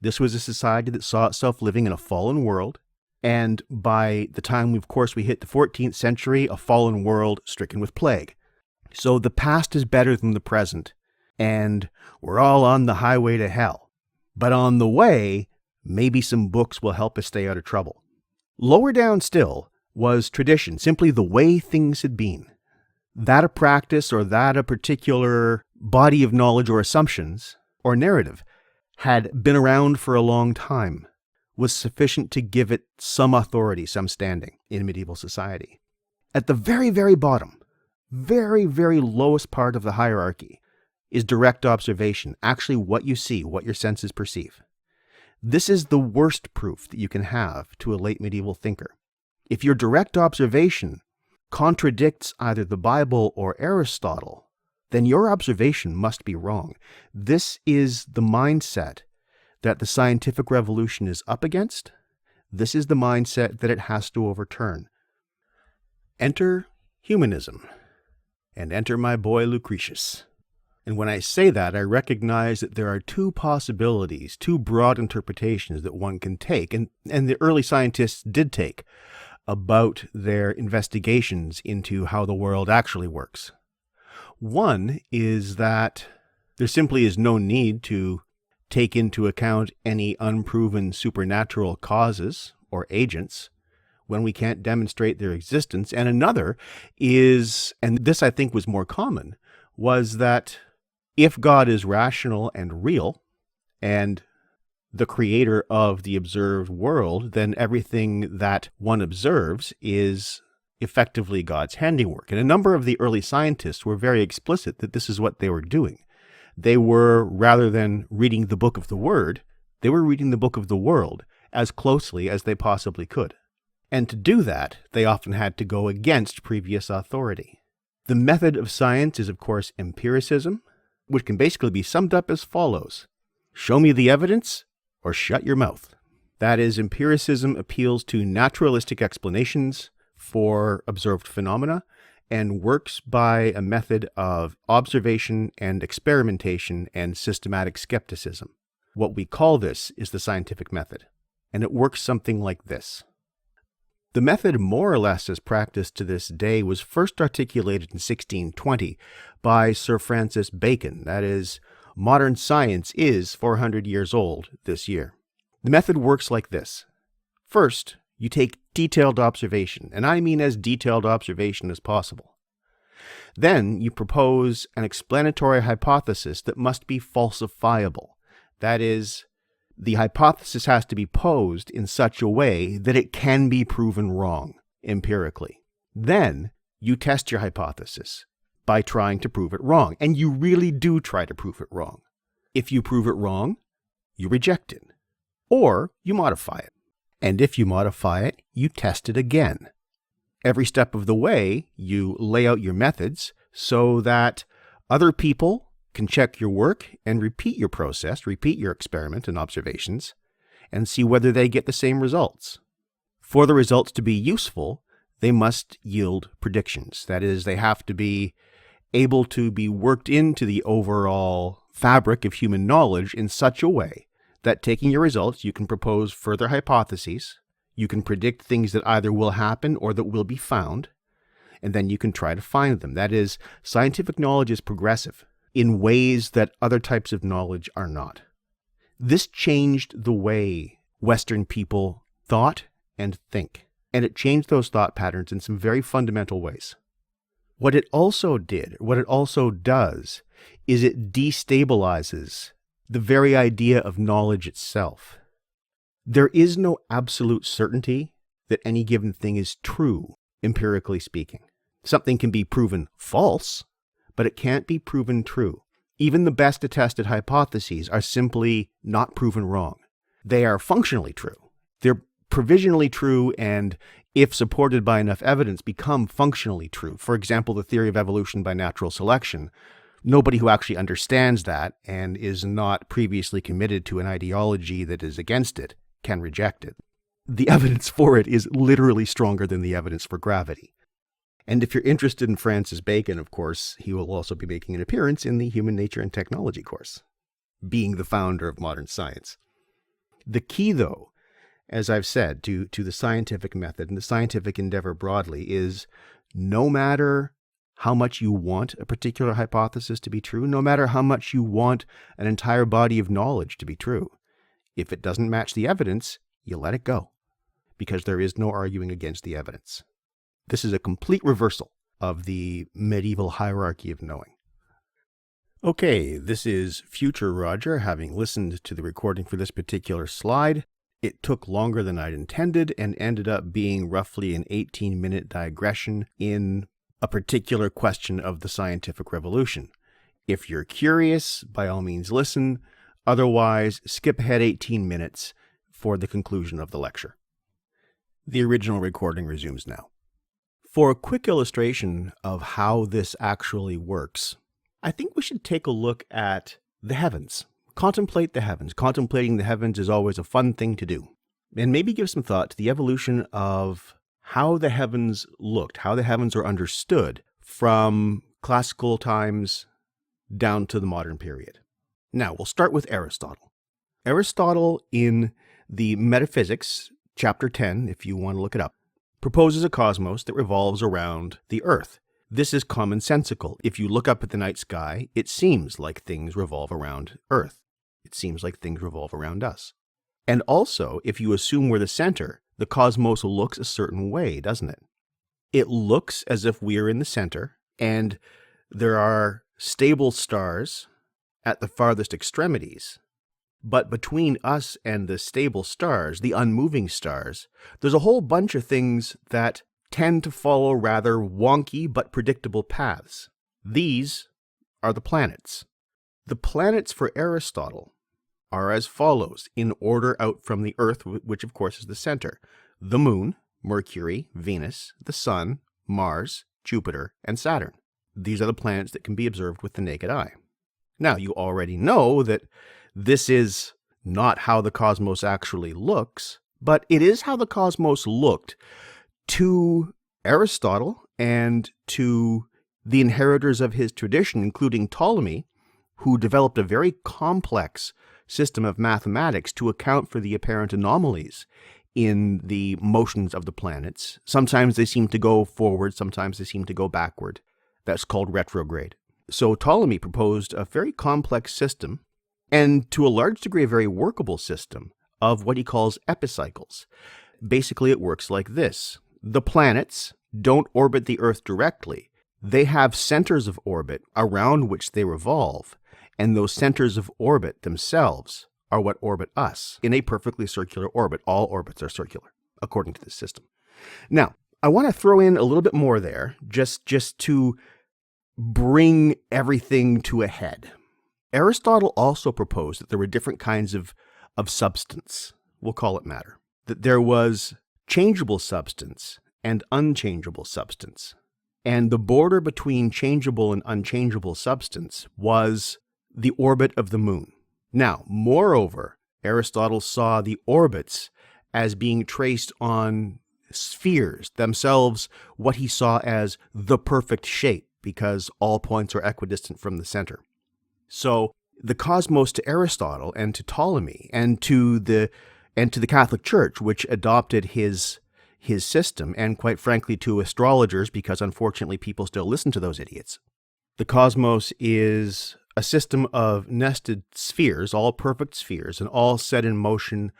This was a society that saw itself living in a fallen world. And by the time, of course, we hit the 14th century, a fallen world stricken with plague. So the past is better than the present, and we're all on the highway to hell. But on the way, maybe some books will help us stay out of trouble. Lower down still was tradition, simply the way things had been. That a practice or that a particular body of knowledge or assumptions or narrative had been around for a long time was sufficient to give it some authority, some standing in medieval society. At the very, very bottom, very, very lowest part of the hierarchy is direct observation, actually what you see, what your senses perceive. This is the worst proof that you can have to a late medieval thinker. If your direct observation contradicts either the Bible or Aristotle, then your observation must be wrong. This is the mindset that the scientific revolution is up against. This is the mindset that it has to overturn. Enter humanism, and enter my boy Lucretius. And when I say that, I recognize that there are two possibilities, two broad interpretations that one can take, and the early scientists did take, about their investigations into how the world actually works. One is that there simply is no need to take into account any unproven supernatural causes or agents when we can't demonstrate their existence. And another is, and this I think was more common, was that if God is rational and real and the creator of the observed world, then everything that one observes is effectively God's handiwork. And a number of the early scientists were very explicit that this is what they were doing. They were, rather than reading the book of the Word, they were reading the book of the world as closely as they possibly could. And to do that, they often had to go against previous authority. The method of science is, of course, empiricism, which can basically be summed up as follows: show me the evidence or shut your mouth. That is, empiricism appeals to naturalistic explanations for observed phenomena and works by a method of observation and experimentation and systematic skepticism. What we call this is the scientific method, and it works something like this. The method, more or less as practiced to this day, was first articulated in 1620 by Sir Francis Bacon. That is, modern science is 400 years old this year. The method works like this. First, you take detailed observation, and I mean as detailed observation as possible. Then you propose an explanatory hypothesis that must be falsifiable. That is, the hypothesis has to be posed in such a way that it can be proven wrong empirically. Then you test your hypothesis by trying to prove it wrong, and you really do try to prove it wrong. If you prove it wrong, you reject it, or you modify it. And if you modify it, you test it again. Every step of the way, you lay out your methods so that other people can check your work and repeat your process, repeat your experiment and observations, and see whether they get the same results. For the results to be useful, they must yield predictions. That is, they have to be able to be worked into the overall fabric of human knowledge in such a way that, taking your results, you can propose further hypotheses, you can predict things that either will happen or that will be found, and then you can try to find them. That is, scientific knowledge is progressive in ways that other types of knowledge are not. This changed the way Western people thought and think, and it changed those thought patterns in some very fundamental ways. What it also does, is it destabilizes the very idea of knowledge itself. There is no absolute certainty that any given thing is true, empirically speaking. Something can be proven false, but it can't be proven true. Even the best attested hypotheses are simply not proven wrong. They are functionally true. They're provisionally true, and if supported by enough evidence, become functionally true. For example, the theory of evolution by natural selection. Nobody who actually understands that and is not previously committed to an ideology that is against it can reject it. The evidence for it is literally stronger than the evidence for gravity. And if you're interested in Francis Bacon, of course, he will also be making an appearance in the Human Nature and Technology course, being the founder of modern science. The key, though, as I've said, to the scientific method and the scientific endeavor broadly is no matter how much you want a particular hypothesis to be true, no matter how much you want an entire body of knowledge to be true, if it doesn't match the evidence, you let it go, because there is no arguing against the evidence. This is a complete reversal of the medieval hierarchy of knowing. Okay, this is Future Roger, having listened to the recording for this particular slide. It took longer than I'd intended and ended up being roughly an 18-minute digression in a particular question of the scientific revolution. If you're curious, by all means listen. Otherwise, skip ahead 18 minutes for the conclusion of the lecture. The original recording resumes now. For a quick illustration of how this actually works, I think we should take a look at the heavens. Contemplate the heavens. Contemplating the heavens is always a fun thing to do. And maybe give some thought to the evolution of how the heavens looked, how the heavens are understood from classical times down to the modern period. Now, we'll start with Aristotle. Aristotle, in the Metaphysics, chapter 10, if you want to look it up, proposes a cosmos that revolves around the Earth. This is commonsensical. If you look up at the night sky, it seems like things revolve around Earth. It seems like things revolve around us. And also, if you assume we're the center, the cosmos looks a certain way, doesn't it? It looks as if we are in the center, and there are stable stars at the farthest extremities. But between us and the stable stars, the unmoving stars, there's a whole bunch of things that tend to follow rather wonky but predictable paths. These are the planets. The planets for Aristotle are as follows, in order out from the Earth, which of course is the center: the Moon, Mercury, Venus, the Sun, Mars, Jupiter, and Saturn. These are the planets that can be observed with the naked eye. Now, you already know that this is not how the cosmos actually looks, but it is how the cosmos looked to Aristotle and to the inheritors of his tradition, including Ptolemy, who developed a very complex system of mathematics to account for the apparent anomalies in the motions of the planets. Sometimes they seem to go forward, sometimes they seem to go backward. That's called retrograde. So Ptolemy proposed a very complex system, and to a large degree a very workable system, of what he calls epicycles. Basically, it works like this. The planets don't orbit the Earth directly. They have centers of orbit around which they revolve, and those centers of orbit themselves are what orbit us in a perfectly circular orbit. All orbits are circular, according to this system. Now, I want to throw in a little bit more there, just to bring everything to a head. Aristotle also proposed that there were different kinds of substance. We'll call it matter. That there was changeable substance and unchangeable substance. And the border between changeable and unchangeable substance was the orbit of the moon. Now, moreover, Aristotle saw the orbits as being traced on spheres, themselves what he saw as the perfect shape, because all points are equidistant from the center. So the cosmos to Aristotle and to Ptolemy and to the Catholic Church, which adopted his system, and quite frankly to astrologers, because unfortunately people still listen to those idiots. The cosmos is a system of nested spheres, all perfect spheres, and all set in motion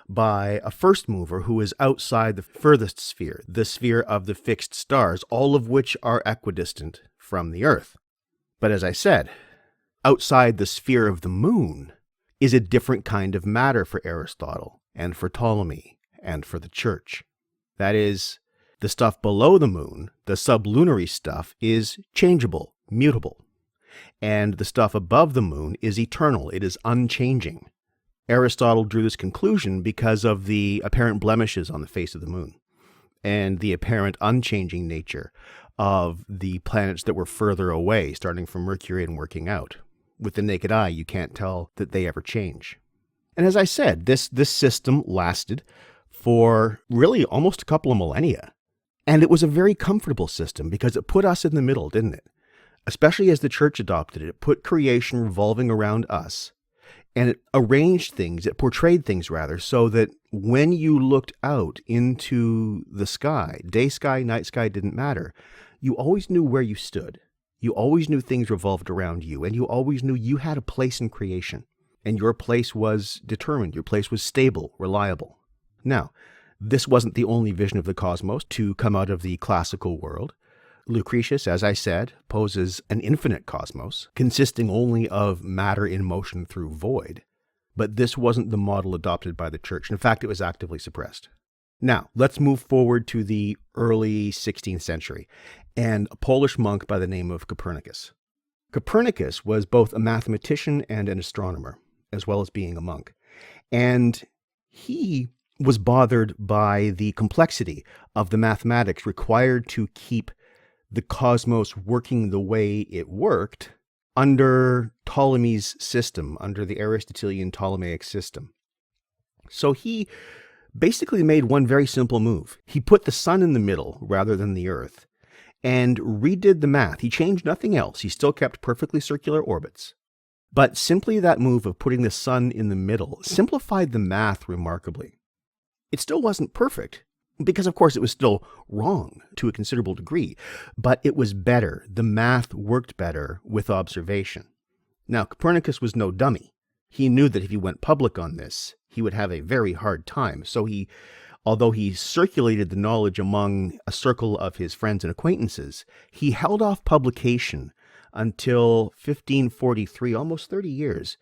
by a first mover who is outside the furthest sphere, the sphere of the fixed stars, all of which are equidistant from the Earth. But as I said, outside the sphere of the moon is a different kind of matter for Aristotle and for Ptolemy and for the Church. That is, the stuff below the moon, the sublunary stuff, is changeable, mutable. And the stuff above the moon is eternal, it is unchanging. Aristotle drew this conclusion because of the apparent blemishes on the face of the moon and the apparent unchanging nature of the planets that were further away, starting from Mercury and working out. With the naked eye, you can't tell that they ever change. And as I said, this system lasted for really almost a couple of millennia. And it was a very comfortable system because it put us in the middle, didn't it? Especially as the Church adopted it. It put creation revolving around us. And it arranged things, it portrayed things rather, so that when you looked out into the sky, day sky, night sky, didn't matter. You always knew where you stood. You always knew things revolved around you, and you always knew you had a place in creation. And your place was determined. Your place was stable, reliable. Now, this wasn't the only vision of the cosmos to come out of the classical world. Lucretius, as I said, poses an infinite cosmos, consisting only of matter in motion through void. But this wasn't the model adopted by the Church. In fact, it was actively suppressed. Now, let's move forward to the early 16th century and a Polish monk by the name of Copernicus. Copernicus was both a mathematician and an astronomer, as well as being a monk. And he was bothered by the complexity of the mathematics required to keep the cosmos working the way it worked under Ptolemy's system, under the Aristotelian Ptolemaic system. So he basically made one very simple move. He put the sun in the middle rather than the Earth and redid the math. He changed nothing else. He still kept perfectly circular orbits. But simply that move of putting the sun in the middle simplified the math remarkably. It still wasn't perfect, because of course it was still wrong to a considerable degree, but it was better. The math worked better with observation. Now, Copernicus was no dummy. He knew that if he went public on this, he would have a very hard time. So although he circulated the knowledge among a circle of his friends and acquaintances, he held off publication until 1543, almost 30 years,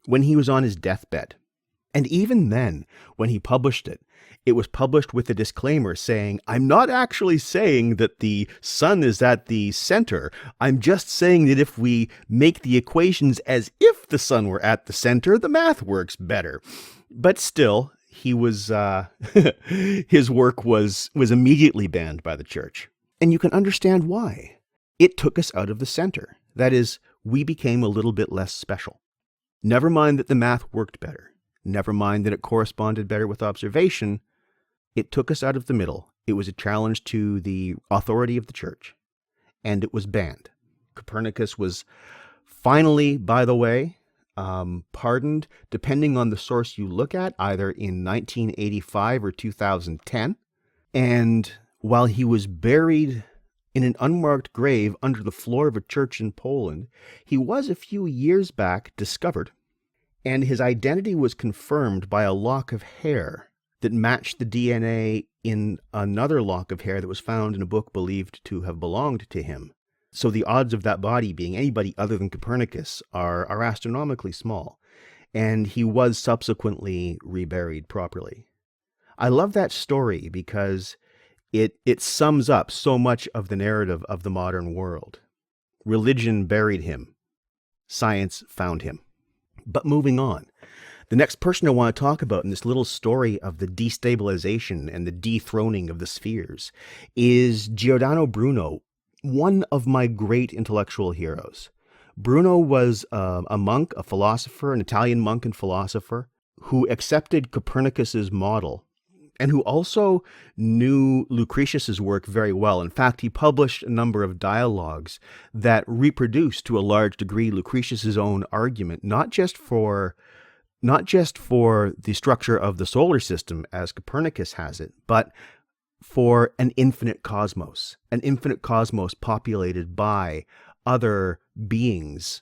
when he was on his deathbed. And even then, when he published it, it was published with a disclaimer saying, I'm not actually saying that the sun is at the center. I'm just saying that if we make the equations as if the sun were at the center, the math works better. But still, he was his work was immediately banned by the church. And you can understand why. It took us out of the center. That is, we became a little bit less special. Never mind that the math worked better. Never mind that it corresponded better with observation. It took us out of the middle. It was a challenge to the authority of the church, and it was banned. Copernicus was finally, by the way, pardoned, depending on the source you look at, either in 1985 or 2010. And while he was buried in an unmarked grave under the floor of a church in Poland, he was a few years back discovered, and his identity was confirmed by a lock of hair that matched the DNA in another lock of hair that was found in a book believed to have belonged to him. So the odds of that body being anybody other than Copernicus are astronomically small, and he was subsequently reburied properly. I love that story because it sums up so much of the narrative of the modern world. Religion buried him. Science found him. But moving on, the next person I want to talk about in this little story of the destabilization and the dethroning of the spheres is Giordano Bruno, one of my great intellectual heroes. Bruno was a monk, a philosopher, an Italian monk and philosopher who accepted Copernicus's model and who also knew Lucretius's work very well. In fact, he published a number of dialogues that reproduced to a large degree Lucretius's own argument, not just for the structure of the solar system as Copernicus has it, but for an infinite cosmos populated by other beings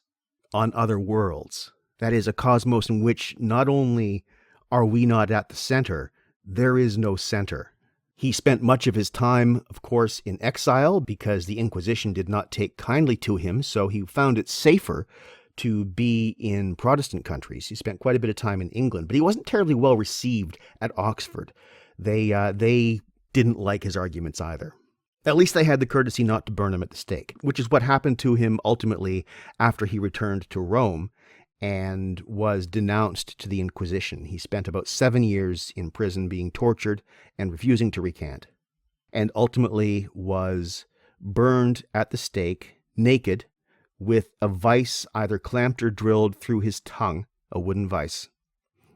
on other worlds. That is, a cosmos in which not only are we not at the center, there is no center. He spent much of his time, of course, in exile because the Inquisition did not take kindly to him, so he found it safer to be in Protestant countries. He spent quite a bit of time in England, but he wasn't terribly well received at Oxford. They didn't like his arguments either. At least they had the courtesy not to burn him at the stake, which is what happened to him ultimately after he returned to Rome and was denounced to the Inquisition. He spent about 7 years in prison being tortured and refusing to recant, and ultimately was burned at the stake, naked, with a vice either clamped or drilled through his tongue, a wooden vice,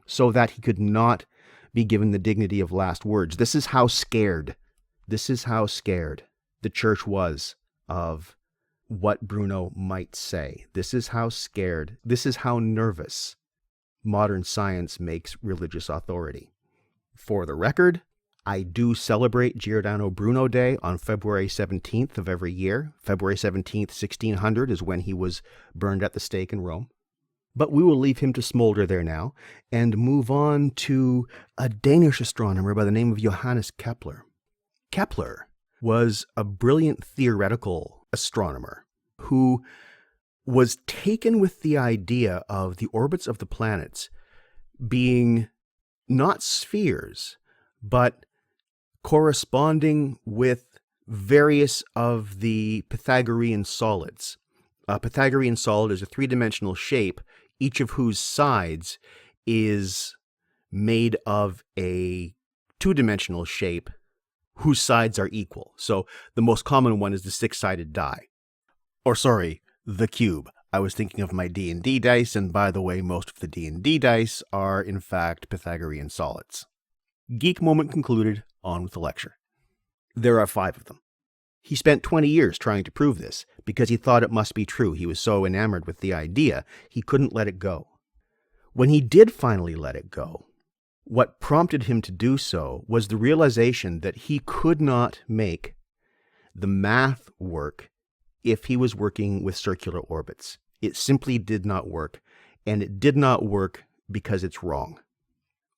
so that he could not be given the dignity of last words. This is how scared the church was of what Bruno might say. This is how nervous modern science makes religious authority. For the record, I do celebrate Giordano Bruno Day on February 17th of every year. February 17th, 1600 is when he was burned at the stake in Rome. But we will leave him to smolder there now and move on to a Danish astronomer by the name of Johannes Kepler. Kepler was a brilliant theoretical astronomer who was taken with the idea of the orbits of the planets being not spheres, but corresponding with various of the Pythagorean solids. A Pythagorean solid is a three-dimensional shape, each of whose sides is made of a two-dimensional shape whose sides are equal. So the most common one is the six-sided die. Or sorry, the cube. I was thinking of my D&D dice, and by the way, most of the D&D dice are in fact Pythagorean solids. Geek moment concluded, on with the lecture. There are 5 of them. He spent 20 years trying to prove this because he thought it must be true. He was so enamored with the idea, he couldn't let it go. When he did finally let it go, what prompted him to do so was the realization that he could not make the math work if he was working with circular orbits. It simply did not work, and it did not work because it's wrong.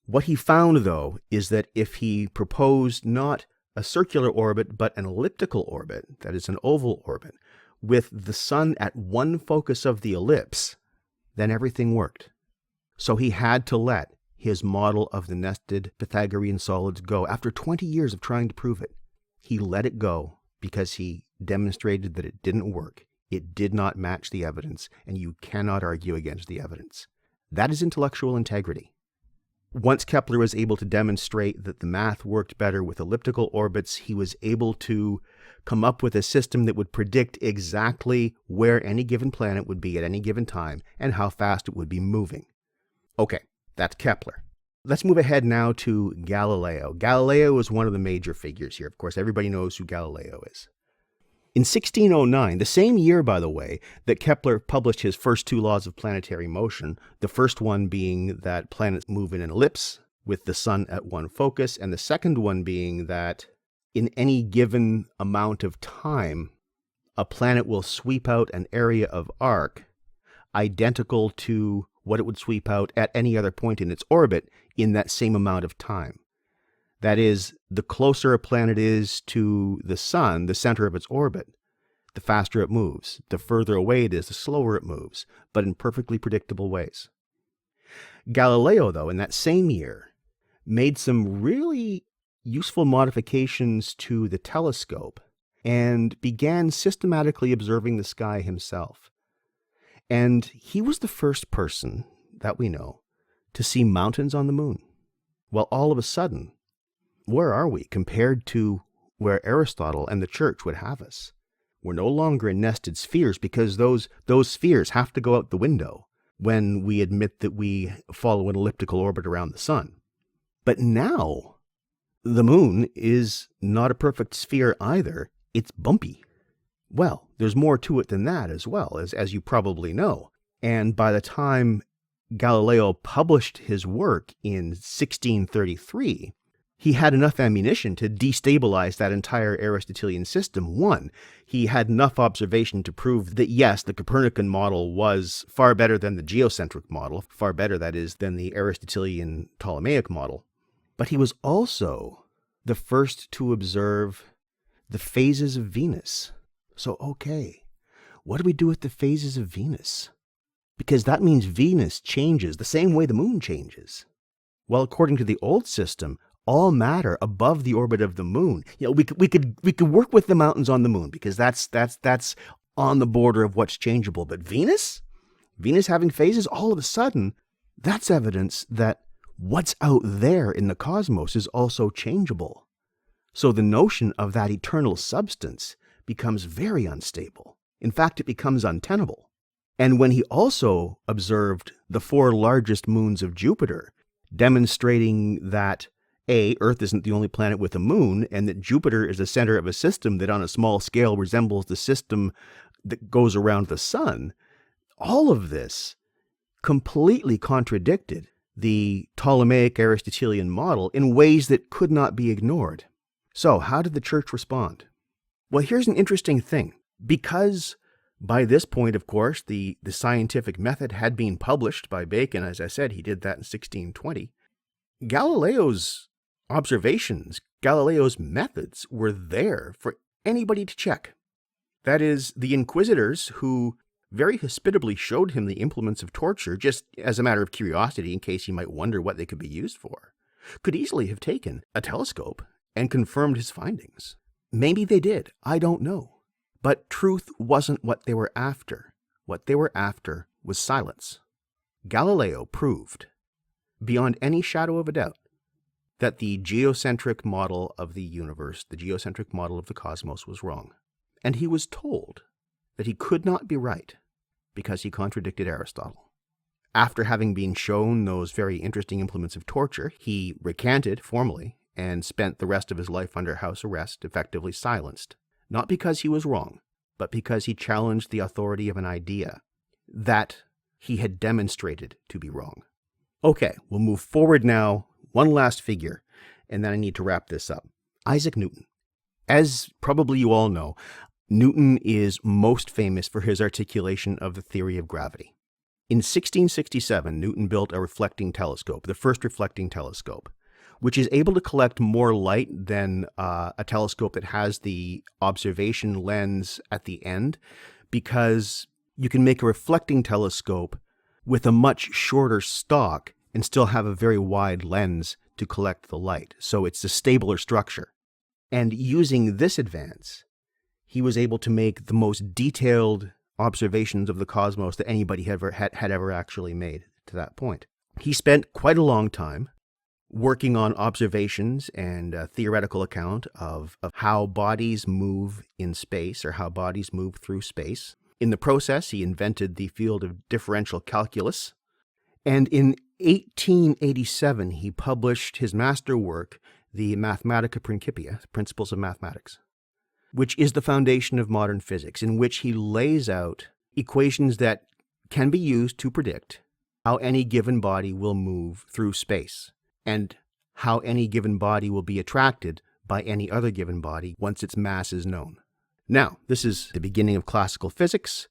What he found, though, is that if he proposed not a circular orbit, but an elliptical orbit, that is an oval orbit, with the sun at one focus of the ellipse, then everything worked. So he had to let his model of the nested Pythagorean solids go. After 20 years of trying to prove it, he let it go because he demonstrated that it didn't work. It did not match the evidence, and you cannot argue against the evidence. That is intellectual integrity. Once Kepler was able to demonstrate that the math worked better with elliptical orbits, he was able to come up with a system that would predict exactly where any given planet would be at any given time and how fast it would be moving. Okay, that's Kepler. Let's move ahead now to Galileo. Galileo is one of the major figures here. Of course, everybody knows who Galileo is. In 1609, the same year, by the way, that Kepler published his first 2 laws of planetary motion, the first one being that planets move in an ellipse with the sun at one focus, and the second one being that in any given amount of time, a planet will sweep out an area of arc identical to what it would sweep out at any other point in its orbit in that same amount of time. That is, the closer a planet is to the sun, the center of its orbit, the faster it moves. The further away it is, the slower it moves, but in perfectly predictable ways. Galileo, though, in that same year, made some really useful modifications to the telescope and began systematically observing the sky himself. And he was the first person that we know to see mountains on the moon. Well, all of a sudden, where are we compared to where Aristotle and the church would have us? We're no longer in nested spheres because those spheres have to go out the window when we admit that we follow an elliptical orbit around the sun. But now, the moon is not a perfect sphere either. It's bumpy. Well, there's more to it than that as well, as you probably know. And by the time Galileo published his work in 1633, he had enough ammunition to destabilize that entire Aristotelian system. One, he had enough observation to prove that, yes, the Copernican model was far better than the geocentric model, far better, that is, than the Aristotelian Ptolemaic model. But he was also the first to observe the phases of Venus. So, okay, what do we do with the phases of Venus? Because that means Venus changes the same way the moon changes. Well, according to the old system, all matter above the orbit of the moon. We could work with the mountains on the moon because that's on the border of what's changeable. But Venus having phases, all of a sudden, that's evidence that what's out there in the cosmos is also changeable. So the notion of that eternal substance becomes very unstable. In fact, it becomes untenable. And when he also observed the 4 largest moons of Jupiter, demonstrating that Earth isn't the only planet with a moon, and that Jupiter is the center of a system that on a small scale resembles the system that goes around the sun, all of this completely contradicted the Ptolemaic Aristotelian model in ways that could not be ignored. So, how did the church respond? Well, here's an interesting thing. Because by this point, of course, the scientific method had been published by Bacon. As I said, he did that in 1620. Galileo's observations, Galileo's methods were there for anybody to check. That is, the inquisitors who very hospitably showed him the implements of torture just as a matter of curiosity in case he might wonder what they could be used for, could easily have taken a telescope and confirmed his findings. Maybe they did, I don't know. But truth wasn't what they were after. What they were after was silence. Galileo proved, beyond any shadow of a doubt, that the geocentric model of the universe, the geocentric model of the cosmos, was wrong. And he was told that he could not be right because he contradicted Aristotle. After having been shown those very interesting implements of torture, he recanted formally and spent the rest of his life under house arrest, effectively silenced. Not because he was wrong, but because he challenged the authority of an idea that he had demonstrated to be wrong. Okay, we'll move forward now. One last figure, and then I need to wrap this up. Isaac Newton. As probably you all know, Newton is most famous for his articulation of the theory of gravity. In 1667, Newton built a reflecting telescope, the first reflecting telescope, which is able to collect more light than a telescope that has the observation lens at the end, because you can make a reflecting telescope with a much shorter stalk and still have a very wide lens to collect the light. So it's a stabler structure. And using this advance, he was able to make the most detailed observations of the cosmos that anybody had ever actually made to that point. He spent quite a long time working on observations and a theoretical account of how bodies move in space, or how bodies move through space. In the process, he invented the field of differential calculus. And in 1887, he published his masterwork, the Mathematica Principia, Principles of Mathematics, which is the foundation of modern physics, in which he lays out equations that can be used to predict how any given body will move through space, and how any given body will be attracted by any other given body once its mass is known. Now, this is the beginning of classical physics,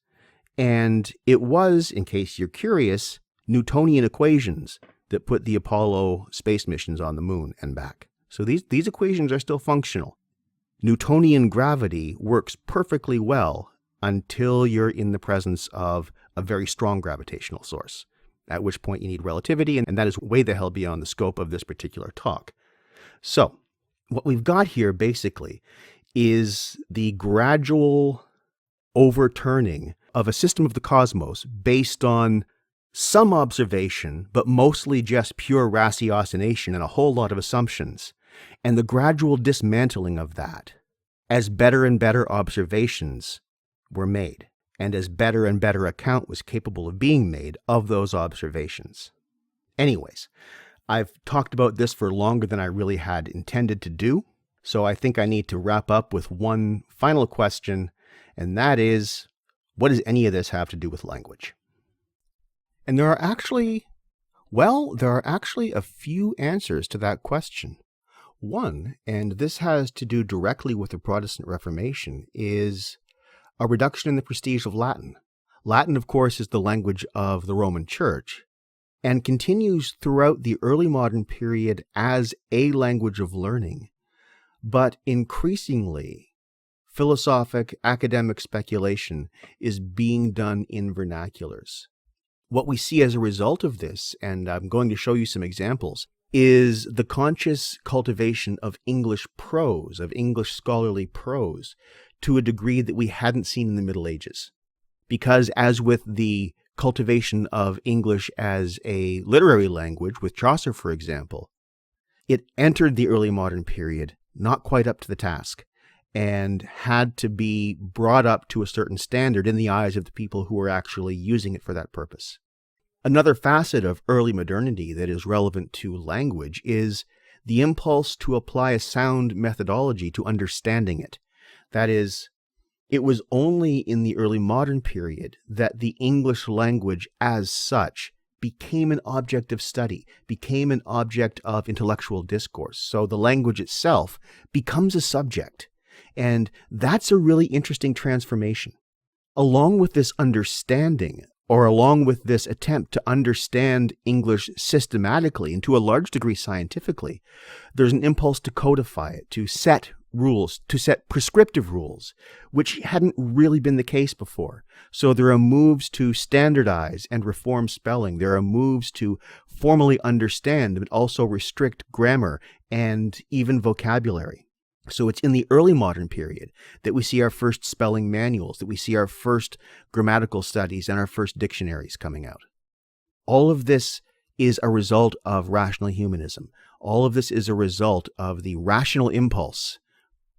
and it was, in case you're curious, Newtonian equations that put the Apollo space missions on the moon and back. So these equations are still functional. Newtonian gravity works perfectly well until you're in the presence of a very strong gravitational source, at which point you need relativity, and that is way the hell beyond the scope of this particular talk. So what we've got here basically is the gradual overturning of a system of the cosmos based on some observation, but mostly just pure ratiocination and a whole lot of assumptions, and the gradual dismantling of that as better and better observations were made, and as better and better account was capable of being made of those observations. Anyways, I've talked about this for longer than I really had intended to do, so I think I need to wrap up with one final question, and that is, what does any of this have to do with language? And there are actually a few answers to that question. One, and this has to do directly with the Protestant Reformation, is a reduction in the prestige of Latin. Latin, of course, is the language of the Roman Church, and continues throughout the early modern period as a language of learning. But increasingly, philosophic, academic speculation is being done in vernaculars. What we see as a result of this, and I'm going to show you some examples, is the conscious cultivation of English prose, of English scholarly prose, to a degree that we hadn't seen in the Middle Ages. Because as with the cultivation of English as a literary language, with Chaucer, for example, it entered the early modern period not quite up to the task, and had to be brought up to a certain standard in the eyes of the people who were actually using it for that purpose. Another facet of early modernity that is relevant to language is the impulse to apply a sound methodology to understanding it. That is, it was only in the early modern period that the English language as such became an object of study, became an object of intellectual discourse. So the language itself becomes a subject. And that's a really interesting transformation. Along with this understanding, or along with this attempt to understand English systematically and to a large degree scientifically, there's an impulse to codify it, to set rules, to set prescriptive rules, which hadn't really been the case before. So there are moves to standardize and reform spelling. There are moves to formally understand, but also restrict grammar and even vocabulary. So it's in the early modern period that we see our first spelling manuals, that we see our first grammatical studies and our first dictionaries coming out. All of this is a result of rational humanism. All of this is a result of the rational impulse,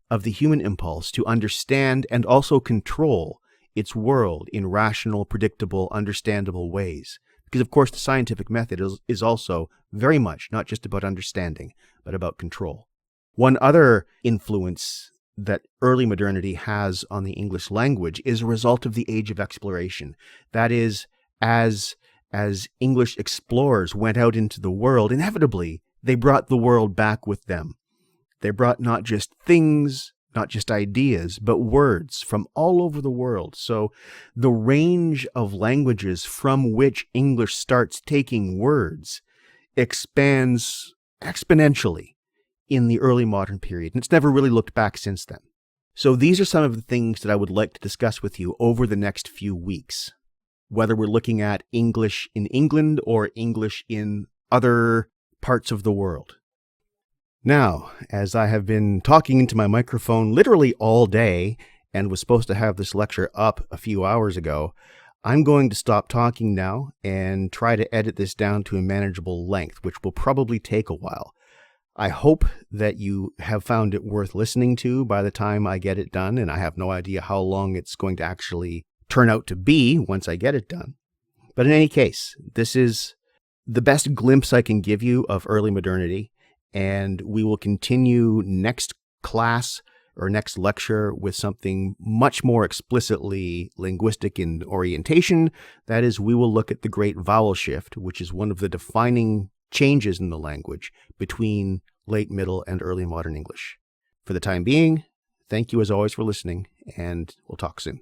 of the human impulse to understand and also control its world in rational, predictable, understandable ways. Because, of course, the scientific method is also very much not just about understanding, but about control. One other influence that early modernity has on the English language is a result of the age of exploration. That is, as English explorers went out into the world, inevitably, they brought the world back with them. They brought not just things, not just ideas, but words from all over the world. So the range of languages from which English starts taking words expands exponentially in the early modern period, and it's never really looked back since then. So these are some of the things that I would like to discuss with you over the next few weeks, whether we're looking at English in England or English in other parts of the world. Now, as I have been talking into my microphone literally all day and was supposed to have this lecture up a few hours ago, I'm going to stop talking now and try to edit this down to a manageable length, which will probably take a while. I hope that you have found it worth listening to by the time I get it done, and I have no idea how long it's going to actually turn out to be once I get it done. But in any case, this is the best glimpse I can give you of early modernity, and we will continue next class or next lecture with something much more explicitly linguistic in orientation. That is, we will look at the great vowel shift, which is one of the defining changes in the language between late middle and early modern English. For the time being, thank you as always for listening, and we'll talk soon.